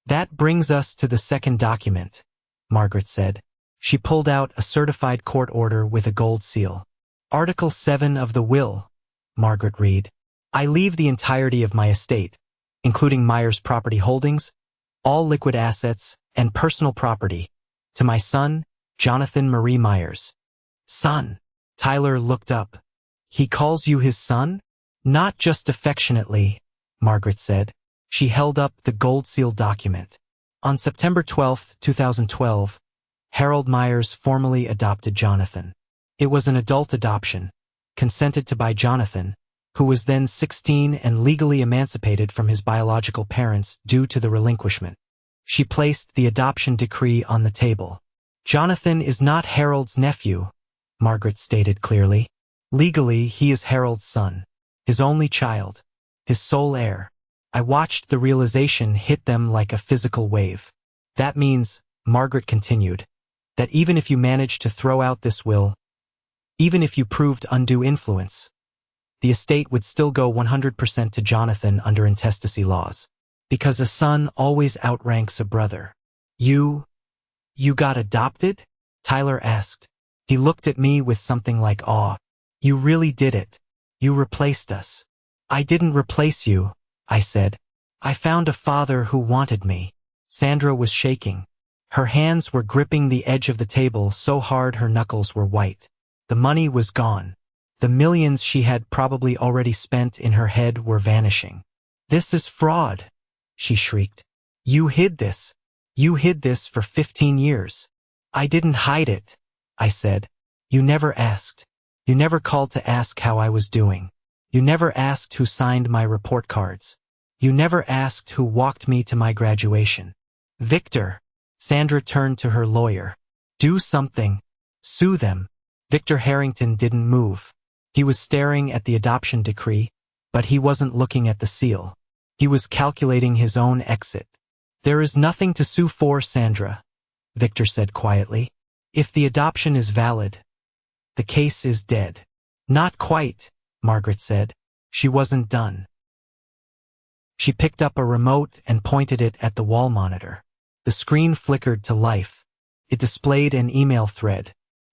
That brings us to the second document, Margaret said. She pulled out a certified court order with a gold seal. Article 7 of the will, Margaret read. I leave the entirety of my estate, including Myers' property holdings, all liquid assets, and personal property, to my son, Jonathan Marie Myers. Son. Tyler looked up. He calls you his son? Not just affectionately, Margaret said. She held up the gold-sealed document. On September 12, 2012, Harold Myers formally adopted Jonathan. It was an adult adoption, consented to by Jonathan, who was then 16 and legally emancipated from his biological parents due to the relinquishment. She placed the adoption decree on the table. Jonathan is not Harold's nephew, Margaret stated clearly. Legally, he is Harold's son, his only child, his sole heir. I watched the realization hit them like a physical wave. That means, Margaret continued, that even if you managed to throw out this will, even if you proved undue influence, the estate would still go 100% to Jonathan under intestacy laws, because a son always outranks a brother. You got adopted? Tyler asked. He looked at me with something like awe. You really did it. You replaced us. I didn't replace you, I said. I found a father who wanted me. Sandra was shaking. Her hands were gripping the edge of the table so hard her knuckles were white. The money was gone. The millions she had probably already spent in her head were vanishing. This is fraud, she shrieked. You hid this. You hid this for 15 years. I didn't hide it, I said. You never asked. You never called to ask how I was doing. You never asked who signed my report cards. You never asked who walked me to my graduation. Victor. Sandra turned to her lawyer. Do something. Sue them. Victor Harrington didn't move. He was staring at the adoption decree, but he wasn't looking at the seal. He was calculating his own exit. There is nothing to sue for, Sandra, Victor said quietly. If the adoption is valid, the case is dead. Not quite, Margaret said. She wasn't done. She picked up a remote and pointed it at the wall monitor. The screen flickered to life. It displayed an email thread.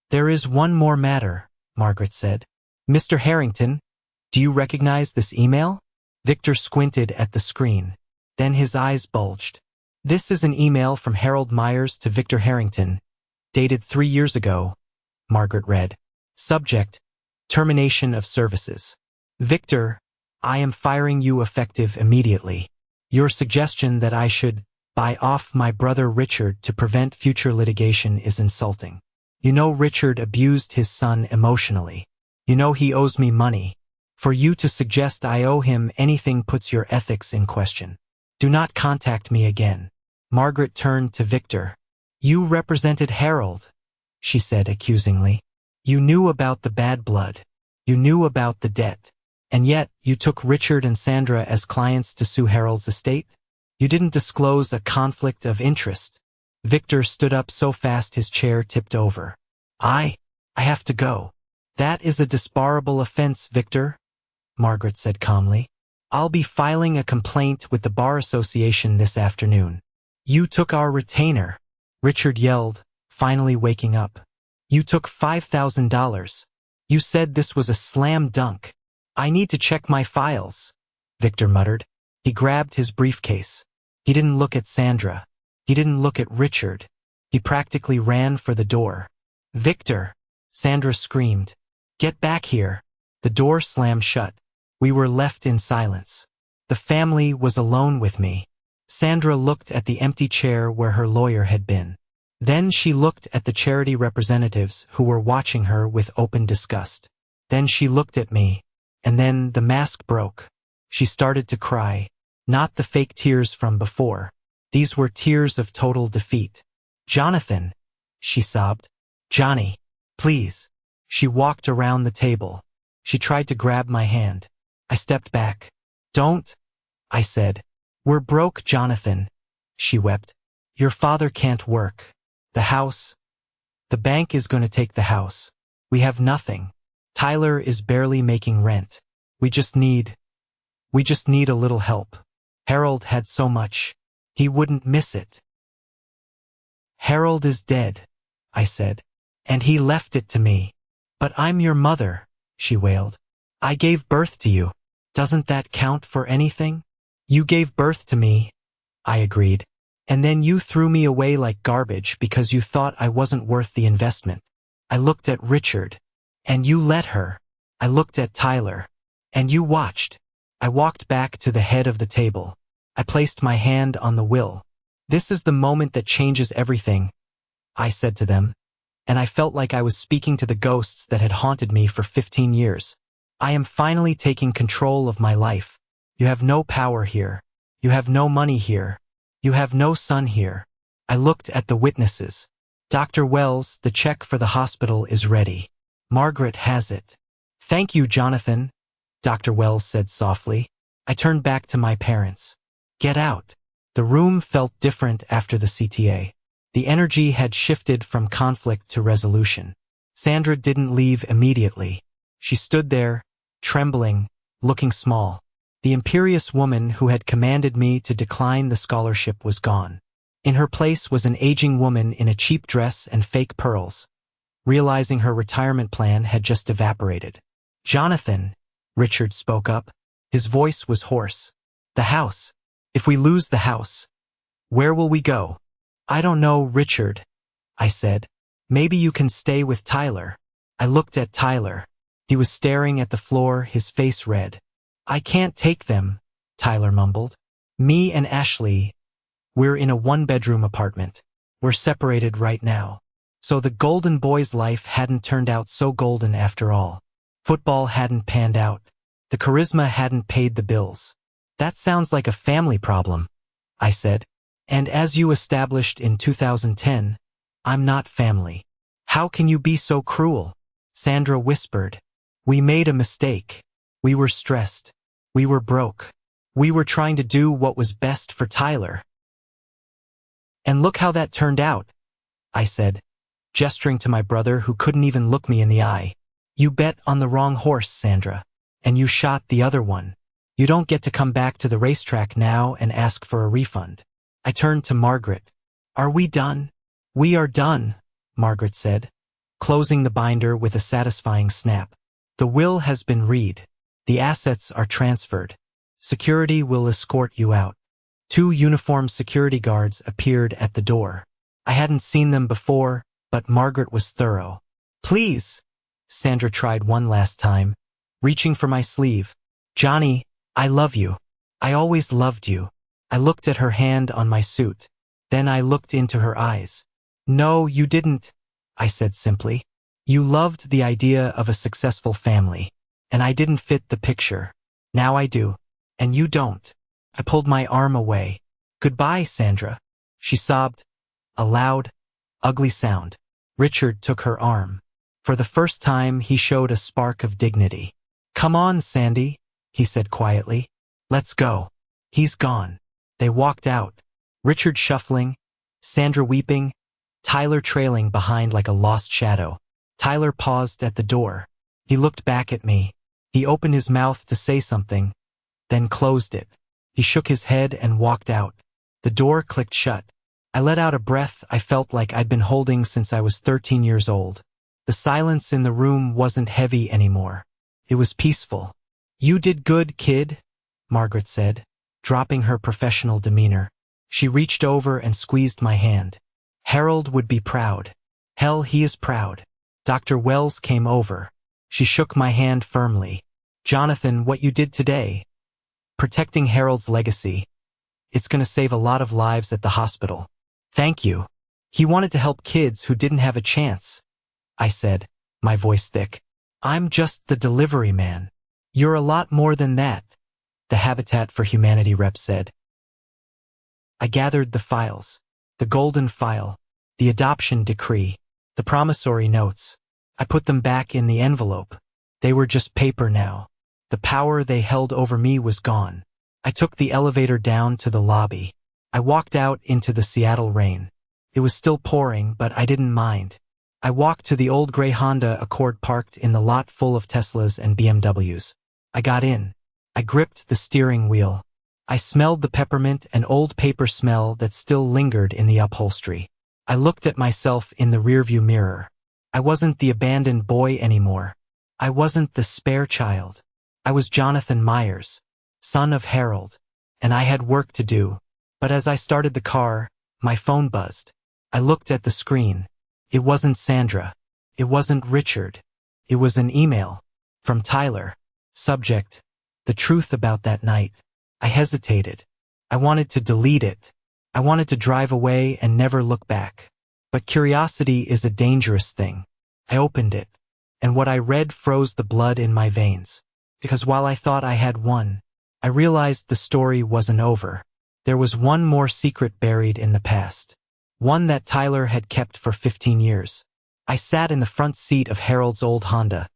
There is one more matter, Margaret said. Mr. Harrington, do you recognize this email? Victor squinted at the screen. Then his eyes bulged. This is an email from Harold Myers to Victor Harrington, dated 3 years ago, Margaret read. Subject, termination of services. Victor, I am firing you effective immediately. Your suggestion that I should buy off my brother Richard to prevent future litigation is insulting. You know Richard abused his son emotionally. You know he owes me money. For you to suggest I owe him anything puts your ethics in question. Do not contact me again. Margaret turned to Victor. You represented Harold, she said accusingly. You knew about the bad blood. You knew about the debt. And yet, you took Richard and Sandra as clients to sue Harold's estate? You didn't disclose a conflict of interest. Victor stood up so fast his chair tipped over. I have to go. That is a disbarable offense, Victor, Margaret said calmly. I'll be filing a complaint with the Bar Association this afternoon. You took our retainer, Richard yelled, finally waking up. You took $5,000. You said this was a slam dunk. I need to check my files, Victor muttered. He grabbed his briefcase. He didn't look at Sandra. He didn't look at Richard. He practically ran for the door. Victor, Sandra screamed. Get back here. The door slammed shut. We were left in silence. The family was alone with me. Sandra looked at the empty chair where her lawyer had been. Then she looked at the charity representatives who were watching her with open disgust. Then she looked at me, and then the mask broke. She started to cry. Not the fake tears from before. These were tears of total defeat. Jonathan, she sobbed. Johnny, please. She walked around the table. She tried to grab my hand. I stepped back. Don't, I said. We're broke, Jonathan, she wept. Your father can't work. The house. The bank is going to take the house. We have nothing. Tyler is barely making rent. We We just need a little help. Harold had so much. He wouldn't miss it. Harold is dead, I said. And he left it to me. But I'm your mother, she wailed. I gave birth to you. Doesn't that count for anything? You gave birth to me, I agreed. And then you threw me away like garbage because you thought I wasn't worth the investment. I looked at Richard. And you let her. I looked at Tyler. And you watched. I walked back to the head of the table. I placed my hand on the will. This is the moment that changes everything, I said to them. And I felt like I was speaking to the ghosts that had haunted me for 15 years. I am finally taking control of my life. You have no power here. You have no money here. You have no son here. I looked at the witnesses. Dr. Wells, the check for the hospital is ready. Margaret has it. Thank you, Jonathan, Dr. Wells said softly. I turned back to my parents. Get out. The room felt different after the CTA. The energy had shifted from conflict to resolution. Sandra didn't leave immediately. She stood there, trembling, looking small. The imperious woman who had commanded me to decline the scholarship was gone. In her place was an aging woman in a cheap dress and fake pearls. Realizing her retirement plan had just evaporated. Jonathan, Richard spoke up. His voice was hoarse. The house. If we lose the house, where will we go? I don't know, Richard, I said. Maybe you can stay with Tyler. I looked at Tyler. He was staring at the floor, his face red. I can't take them, Tyler mumbled. Me and Ashley, we're in a one-bedroom apartment. We're separated right now. So the golden boy's life hadn't turned out so golden after all. Football hadn't panned out. The charisma hadn't paid the bills. That sounds like a family problem, I said. And as you established in 2010, I'm not family. How can you be so cruel? Sandra whispered. We made a mistake. We were stressed. We were broke. We were trying to do what was best for Tyler. And look how that turned out, I said, gesturing to my brother who couldn't even look me in the eye. You bet on the wrong horse, Sandra. And you shot the other one. You don't get to come back to the racetrack now and ask for a refund. I turned to Margaret. Are we done? We are done, Margaret said, closing the binder with a satisfying snap. The will has been read. The assets are transferred. Security will escort you out. 2 uniformed security guards appeared at the door. I hadn't seen them before, but Margaret was thorough. Please, Sandra tried one last time, reaching for my sleeve. Johnny, I love you. I always loved you. I looked at her hand on my suit. Then I looked into her eyes. No, you didn't, I said simply. You loved the idea of a successful family, and I didn't fit the picture. Now I do, and you don't. I pulled my arm away. Goodbye, Sandra. She sobbed, a loud, ugly sound. Richard took her arm. For the first time, he showed a spark of dignity. Come on, Sandy, he said quietly. Let's go. He's gone. They walked out. Richard shuffling, Sandra weeping, Tyler trailing behind like a lost shadow. Tyler paused at the door. He looked back at me. He opened his mouth to say something, then closed it. He shook his head and walked out. The door clicked shut. I let out a breath I felt like I'd been holding since I was 13 years old. The silence in the room wasn't heavy anymore. It was peaceful. You did good, kid, Margaret said, dropping her professional demeanor. She reached over and squeezed my hand. Harold would be proud. Hell, he is proud. Dr. Wells came over. She shook my hand firmly. Jonathan, what you did today, protecting Harold's legacy, it's going to save a lot of lives at the hospital. Thank you. He wanted to help kids who didn't have a chance, I said, my voice thick. I'm just the delivery man. You're a lot more than that, the Habitat for Humanity rep said. I gathered the files. The golden file, the adoption decree, the promissory notes. I put them back in the envelope. They were just paper now. The power they held over me was gone. I took the elevator down to the lobby. I walked out into the Seattle rain. It was still pouring, but I didn't mind. I walked to the old gray Honda Accord parked in the lot full of Teslas and BMWs. I got in. I gripped the steering wheel. I smelled the peppermint and old paper smell that still lingered in the upholstery. I looked at myself in the rearview mirror. I wasn't the abandoned boy anymore. I wasn't the spare child. I was Jonathan Myers, son of Harold, and I had work to do. But as I started the car, my phone buzzed. I looked at the screen. It wasn't Sandra. It wasn't Richard. It was an email. From Tyler. Subject: the truth about that night. I hesitated. I wanted to delete it. I wanted to drive away and never look back. But curiosity is a dangerous thing. I opened it, and what I read froze the blood in my veins. Because while I thought I had won, I realized the story wasn't over. There was one more secret buried in the past. One that Tyler had kept for 15 years. I sat in the front seat of Harold's old Honda,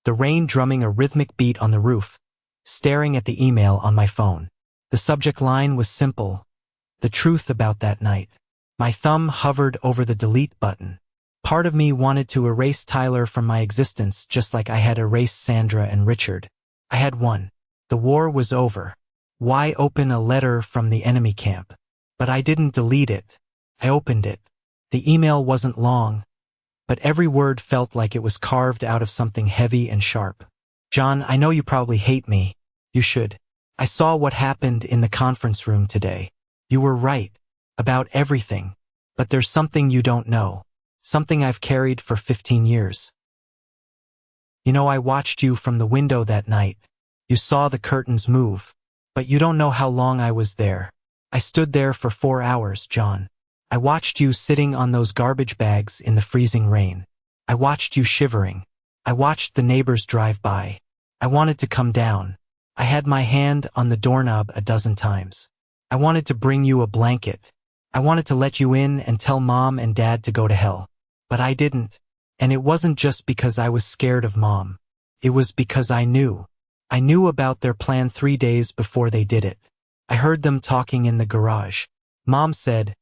the rain drumming a rhythmic beat on the roof, staring at the email on my phone. The subject line was simple: the truth about that night. My thumb hovered over the delete button. Part of me wanted to erase Tyler from my existence just like I had erased Sandra and Richard. I had won. The war was over. Why open a letter from the enemy camp? But I didn't delete it. I opened it. The email wasn't long, but every word felt like it was carved out of something heavy and sharp. John, I know you probably hate me. You should. I saw what happened in the conference room today. You were right. About everything. But there's something you don't know. Something I've carried for 15 years. You know, I watched you from the window that night. You saw the curtains move. But you don't know how long I was there. I stood there for 4 hours, John. I watched you sitting on those garbage bags in the freezing rain. I watched you shivering. I watched the neighbors drive by. I wanted to come down. I had my hand on the doorknob a dozen times. I wanted to bring you a blanket. I wanted to let you in and tell Mom and Dad to go to hell. But I didn't. And it wasn't just because I was scared of Mom. It was because I knew. I knew about their plan 3 days before they did it. I heard them talking in the garage. Mom said,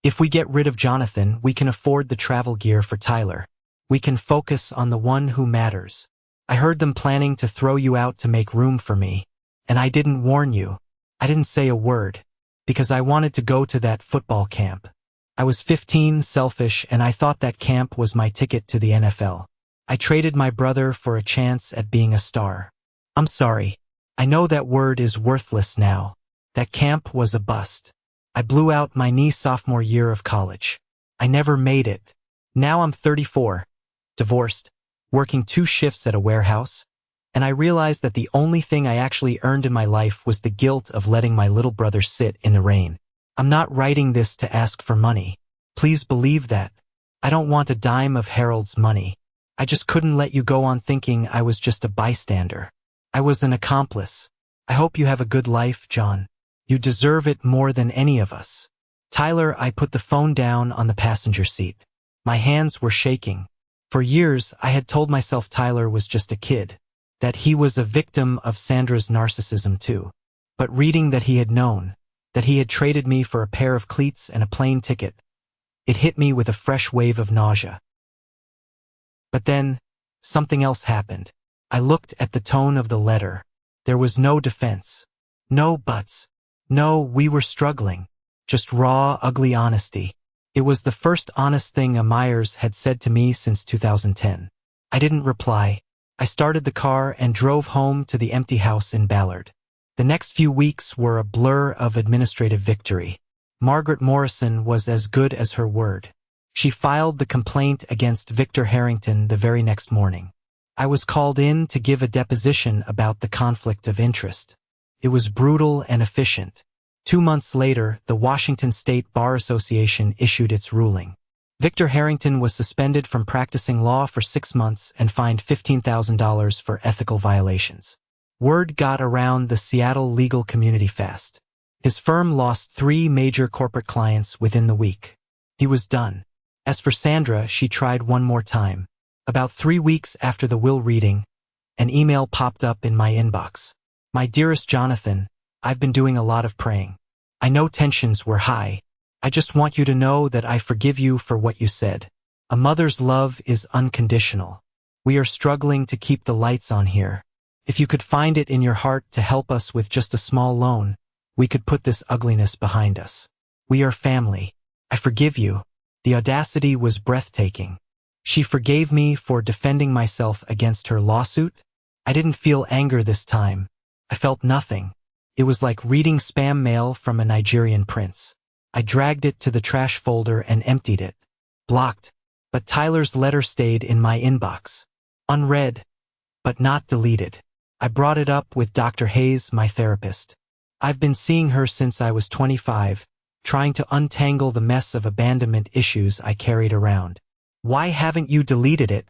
"If we get rid of Jonathan, we can afford the travel gear for Tyler. We can focus on the one who matters." I heard them planning to throw you out to make room for me. And I didn't warn you. I didn't say a word. Because I wanted to go to that football camp. I was 15, selfish, and I thought that camp was my ticket to the NFL. I traded my brother for a chance at being a star. I'm sorry. I know that word is worthless now. That camp was a bust. I blew out my knee sophomore year of college. I never made it. Now I'm 34, divorced, working 2 shifts at a warehouse, and I realized that the only thing I actually earned in my life was the guilt of letting my little brother sit in the rain. I'm not writing this to ask for money. Please believe that. I don't want a dime of Harold's money. I just couldn't let you go on thinking I was just a bystander. I was an accomplice. I hope you have a good life, John. You deserve it more than any of us. Tyler, I put the phone down on the passenger seat. My hands were shaking. For years, I had told myself Tyler was just a kid, that he was a victim of Sandra's narcissism too. But reading that he had known, that he had traded me for a pair of cleats and a plane ticket, it hit me with a fresh wave of nausea. But then, something else happened. I looked at the tone of the letter. There was no defense. No buts. No, we were struggling. Just raw, ugly honesty. It was the first honest thing a Myers had said to me since 2010. I didn't reply. I started the car and drove home to the empty house in Ballard. The next few weeks were a blur of administrative victory. Margaret Morrison was as good as her word. She filed the complaint against Victor Harrington the very next morning. I was called in to give a deposition about the conflict of interest. It was brutal and efficient. 2 months later, the Washington State Bar Association issued its ruling. Victor Harrington was suspended from practicing law for 6 months and fined $15,000 for ethical violations. Word got around the Seattle legal community fast. His firm lost 3 major corporate clients within the week. He was done. As for Sandra, she tried one more time. About 3 weeks after the will reading, an email popped up in my inbox. "My dearest Jonathan, I've been doing a lot of praying. I know tensions were high. I just want you to know that I forgive you for what you said. A mother's love is unconditional. We are struggling to keep the lights on here. If you could find it in your heart to help us with just a small loan, we could put this ugliness behind us. We are family. I forgive you." The audacity was breathtaking. She forgave me for defending myself against her lawsuit? I didn't feel anger this time. I felt nothing. It was like reading spam mail from a Nigerian prince. I dragged it to the trash folder and emptied it. Blocked. But Tyler's letter stayed in my inbox. Unread, but not deleted. I brought it up with Dr. Hayes, my therapist. I've been seeing her since I was 25, trying to untangle the mess of abandonment issues I carried around. "Why haven't you deleted it?"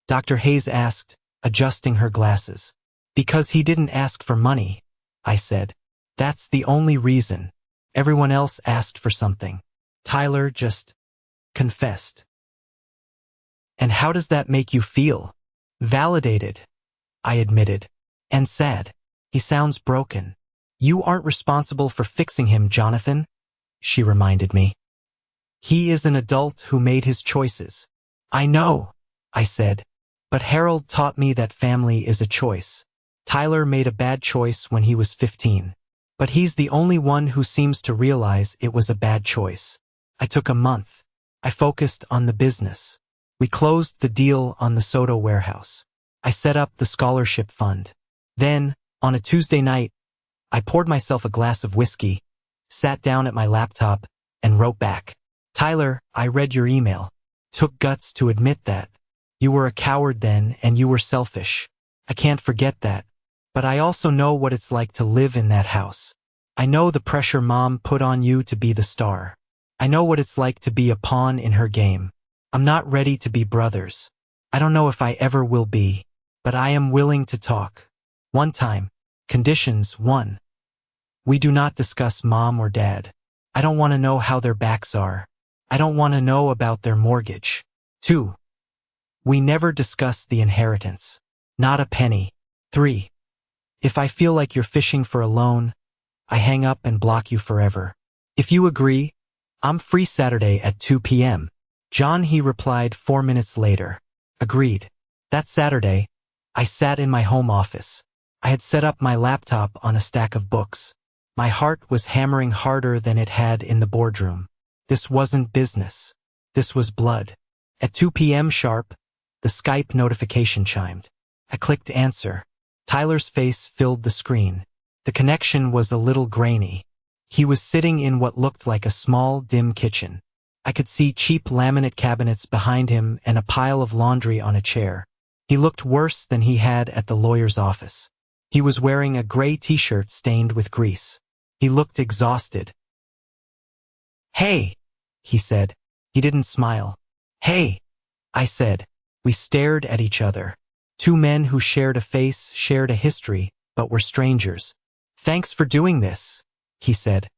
Dr. Hayes asked, adjusting her glasses. "Because he didn't ask for money," I said. "That's the only reason. Everyone else asked for something. Tyler just confessed." "And how does that make you feel?" "Validated," I admitted. "And sad. He sounds broken." "You aren't responsible for fixing him, Jonathan," she reminded me. "He is an adult who made his choices." "I know," I said. "But Harold taught me that family is a choice. Tyler made a bad choice when he was 15. But he's the only one who seems to realize it was a bad choice." I took a month. I focused on the business. We closed the deal on the Soto warehouse. I set up the scholarship fund. Then, on a Tuesday night, I poured myself a glass of whiskey, sat down at my laptop, and wrote back. "Tyler, I read your email. Took guts to admit that. You were a coward then, and you were selfish. I can't forget that. But I also know what it's like to live in that house. I know the pressure Mom put on you to be the star. I know what it's like to be a pawn in her game. I'm not ready to be brothers. I don't know if I ever will be. But I am willing to talk. One time. Conditions 1. We do not discuss Mom or Dad. I don't want to know how their backs are. I don't want to know about their mortgage. 2. We never discuss the inheritance. Not a penny. 3. If I feel like you're fishing for a loan, I hang up and block you forever. If you agree, I'm free Saturday at 2 p.m. John, he replied 4 minutes later. Agreed. That Saturday, I sat in my home office. I had set up my laptop on a stack of books. My heart was hammering harder than it had in the boardroom. This wasn't business. This was blood. At 2 p.m. sharp, the Skype notification chimed. I clicked answer. Tyler's face filled the screen. The connection was a little grainy. He was sitting in what looked like a small, dim kitchen. I could see cheap laminate cabinets behind him and a pile of laundry on a chair. He looked worse than he had at the lawyer's office. He was wearing a gray t-shirt stained with grease. He looked exhausted. "Hey," he said. He didn't smile. "Hey," I said. We stared at each other. Two men who shared a face, shared a history, but were strangers. "Thanks for doing this," he said,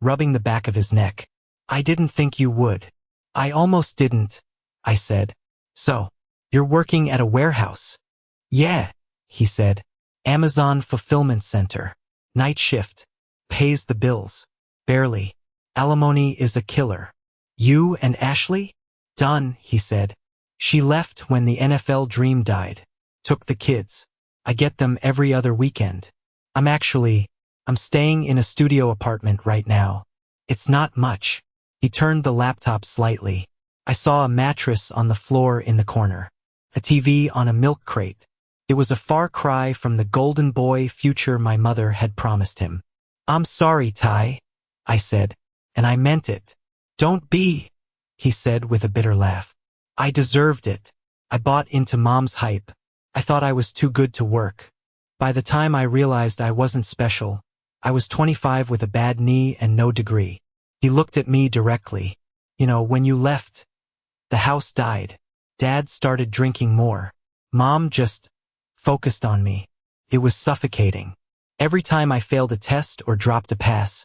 rubbing the back of his neck. "I didn't think you would." "I almost didn't," I said. "So, you're working at a warehouse?" "Yeah," he said. "Amazon Fulfillment Center. Night shift. Pays the bills. Barely. Alimony is a killer." "You and Ashley?" "Done," he said. "She left when the NFL dream died. Took the kids. I get them every other weekend. I'm staying in a studio apartment right now. It's not much." He turned the laptop slightly. I saw a mattress on the floor in the corner. A TV on a milk crate. It was a far cry from the golden boy future my mother had promised him. "I'm sorry, Ty," I said, and I meant it. "Don't be," he said with a bitter laugh. "I deserved it. I bought into Mom's hype. I thought I was too good to work. By the time I realized I wasn't special, I was 25 with a bad knee and no degree." He looked at me directly. "You know, when you left, the house died. Dad started drinking more. Mom just focused on me. It was suffocating. Every time I failed a test or dropped a pass,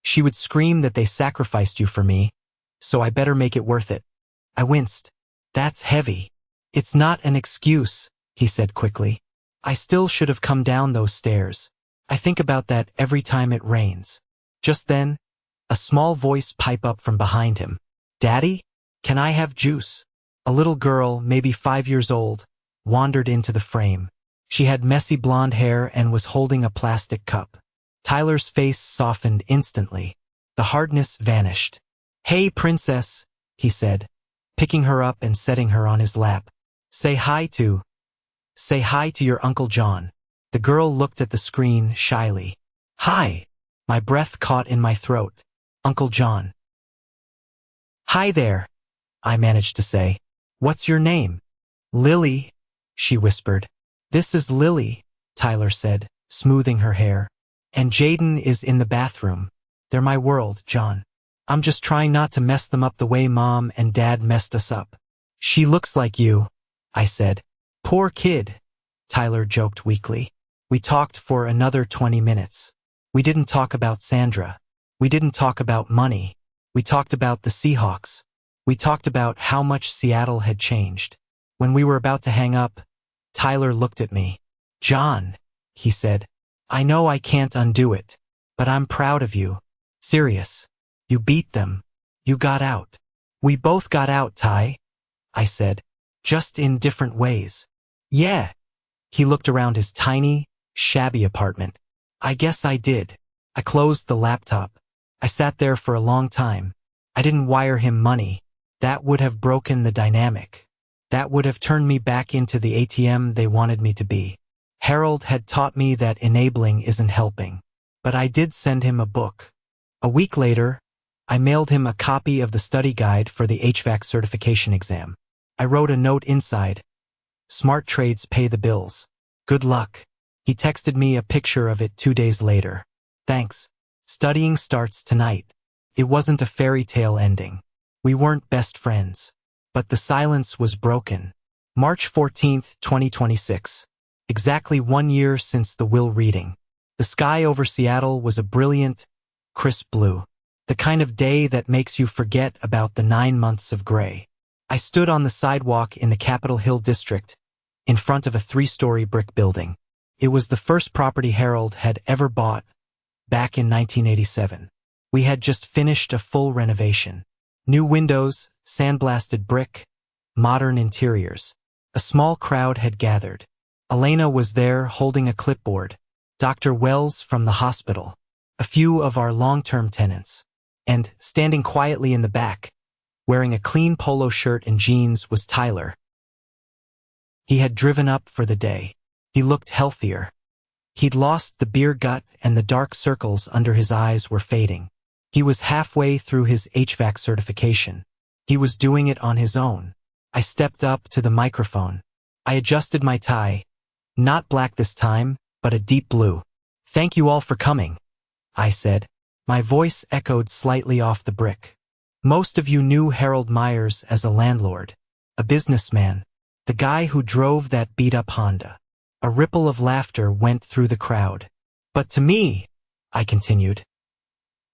she would scream that they sacrificed you for me, so I better make it worth it." I winced. "That's heavy." "It's not an excuse," he said quickly. "I still should have come down those stairs. I think about that every time it rains." Just then, a small voice piped up from behind him. "Daddy? Can I have juice?" A little girl, maybe 5 years old, wandered into the frame. She had messy blonde hair and was holding a plastic cup. Tyler's face softened instantly. The hardness vanished. "Hey, princess," he said, picking her up and setting her on his lap. Say hi to your Uncle John." The girl looked at the screen shyly. "Hi." My breath caught in my throat. "Uncle John." "Hi there," I managed to say. "What's your name?" "Lily," she whispered. "This is Lily," Tyler said, smoothing her hair. "And Jaden is in the bathroom. They're my world, John. I'm just trying not to mess them up the way Mom and Dad messed us up." "She looks like you," I said. "Poor kid," Tyler joked weakly. We talked for another 20 minutes. We didn't talk about Sandra. We didn't talk about money. We talked about the Seahawks. We talked about how much Seattle had changed. When we were about to hang up, Tyler looked at me. "John," he said, "I know I can't undo it, but I'm proud of you. Serious. You beat them. You got out." "We both got out, Ty," I said, "just in different ways." "Yeah." He looked around his tiny, shabby apartment. "I guess I did." I closed the laptop. I sat there for a long time. I didn't wire him money. That would have broken the dynamic. That would have turned me back into the ATM they wanted me to be. Harold had taught me that enabling isn't helping. But I did send him a book. A week later, I mailed him a copy of the study guide for the HVAC certification exam. I wrote a note inside. "Smart trades pay the bills. Good luck." He texted me a picture of it 2 days later. "Thanks. Studying starts tonight." It wasn't a fairy tale ending. We weren't best friends. But the silence was broken. March 14th, 2026. Exactly 1 year since the will reading. The sky over Seattle was a brilliant, crisp blue. The kind of day that makes you forget about the 9 months of gray. I stood on the sidewalk in the Capitol Hill district, in front of a 3-story brick building. It was the first property Harold had ever bought, back in 1987. We had just finished a full renovation. New windows, sandblasted brick, modern interiors. A small crowd had gathered. Elena was there holding a clipboard. Dr. Wells from the hospital. A few of our long-term tenants. And, standing quietly in the back, wearing a clean polo shirt and jeans, was Tyler. He had driven up for the day. He looked healthier. He'd lost the beer gut and the dark circles under his eyes were fading. He was halfway through his HVAC certification. He was doing it on his own. I stepped up to the microphone. I adjusted my tie. Not black this time, but a deep blue. "Thank you all for coming," I said. My voice echoed slightly off the brick. "Most of you knew Harold Myers as a landlord, a businessman, the guy who drove that beat-up Honda." A ripple of laughter went through the crowd. "But to me," I continued,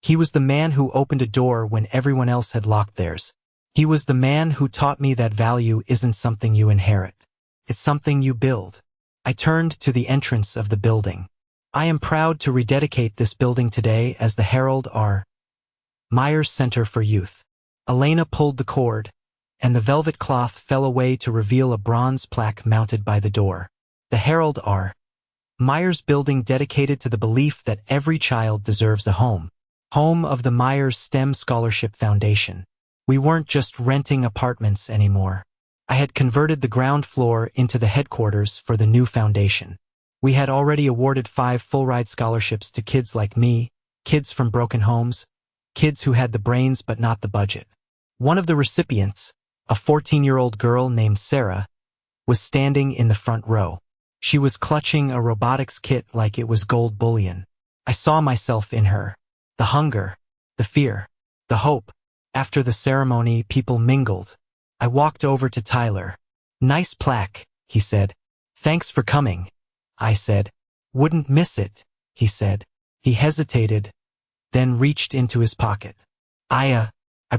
"he was the man who opened a door when everyone else had locked theirs. He was the man who taught me that value isn't something you inherit. It's something you build." I turned to the entrance of the building. "I am proud to rededicate this building today as the Harold R. Myers Center for Youth." Elena pulled the cord, and the velvet cloth fell away to reveal a bronze plaque mounted by the door. The Harold R. Myers Building, dedicated to the belief that every child deserves a home. Home of the Myers STEM Scholarship Foundation. We weren't just renting apartments anymore. I had converted the ground floor into the headquarters for the new foundation. We had already awarded 5 full-ride scholarships to kids like me, kids from broken homes, kids who had the brains but not the budget. One of the recipients, a 14-year-old girl named Sarah, was standing in the front row. She was clutching a robotics kit like it was gold bullion. I saw myself in her. The hunger, the fear, the hope. After the ceremony, people mingled. I walked over to Tyler. "Nice plaque," he said. "Thanks for coming," I said. "Wouldn't miss it," he said. He hesitated, then reached into his pocket. I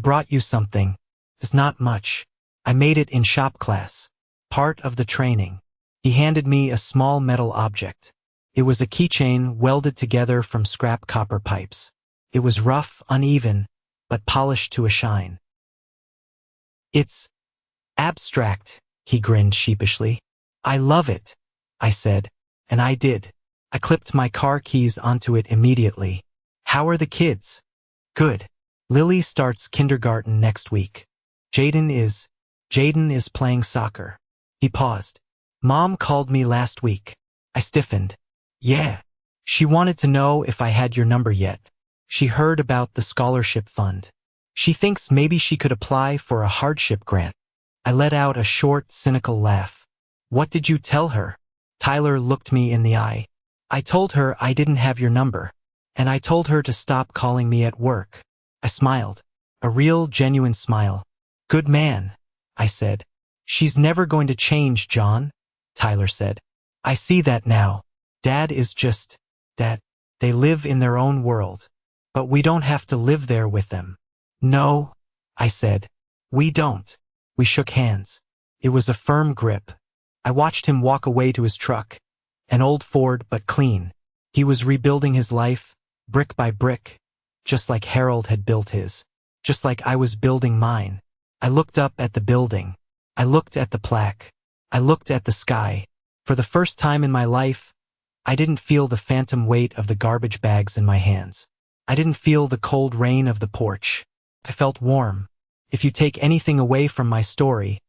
brought you something. It's not much. I made it in shop class. Part of the training." He handed me a small metal object. It was a keychain welded together from scrap copper pipes. It was rough, uneven, but polished to a shine. "It's abstract," he grinned sheepishly. "I love it." I said. And I did. I clipped my car keys onto it immediately. How are the kids? Good. Lily starts kindergarten next week. Jaden is playing soccer. He paused. Mom called me last week. I stiffened. Yeah. She wanted to know if I had your number yet. She heard about the scholarship fund. She thinks maybe she could apply for a hardship grant. I let out a short, cynical laugh. What did you tell her? Tyler looked me in the eye. I told her I didn't have your number, and I told her to stop calling me at work. I smiled. A real, genuine smile. Good man, I said. She's never going to change, John, Tyler said. I see that now. Dad is just Dad. They live in their own world. But we don't have to live there with them. No, I said. We don't. We shook hands. It was a firm grip. I watched him walk away to his truck. An old Ford, but clean. He was rebuilding his life, brick by brick, just like Harold had built his, just like I was building mine. I looked up at the building. I looked at the plaque. I looked at the sky. For the first time in my life, I didn't feel the phantom weight of the garbage bags in my hands. I didn't feel the cold rain of the porch. I felt warm. If you take anything away from my story,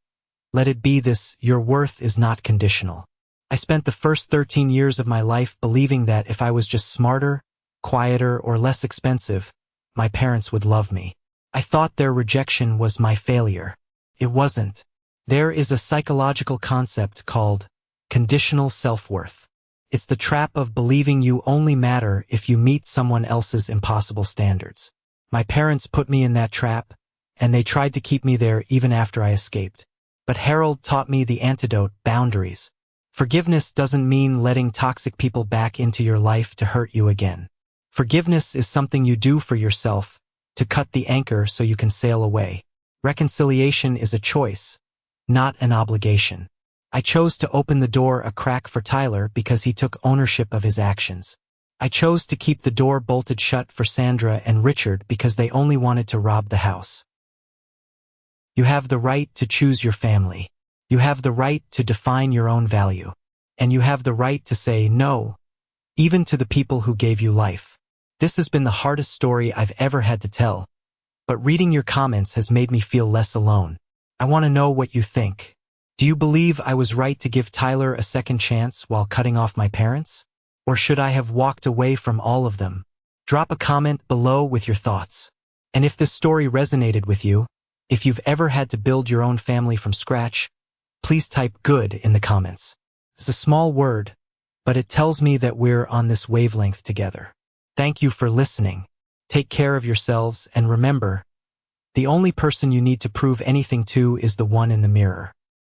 let it be this: your worth is not conditional. I spent the first 13 years of my life believing that if I was just smarter, quieter, or less expensive, my parents would love me. I thought their rejection was my failure. It wasn't. There is a psychological concept called conditional self-worth. It's the trap of believing you only matter if you meet someone else's impossible standards. My parents put me in that trap, and they tried to keep me there even after I escaped. But Harold taught me the antidote: boundaries. Forgiveness doesn't mean letting toxic people back into your life to hurt you again. Forgiveness is something you do for yourself, to cut the anchor so you can sail away. Reconciliation is a choice, not an obligation. I chose to open the door a crack for Tyler because he took ownership of his actions. I chose to keep the door bolted shut for Sandra and Richard because they only wanted to rob the house. You have the right to choose your family. You have the right to define your own value. And you have the right to say no, even to the people who gave you life. This has been the hardest story I've ever had to tell, but reading your comments has made me feel less alone. I want to know what you think. Do you believe I was right to give Tyler a second chance while cutting off my parents? Or should I have walked away from all of them? Drop a comment below with your thoughts. And if this story resonated with you, if you've ever had to build your own family from scratch, please type "good" in the comments. It's a small word, but it tells me that we're on this wavelength together. Thank you for listening. Take care of yourselves, and remember, the only person you need to prove anything to is the one in the mirror.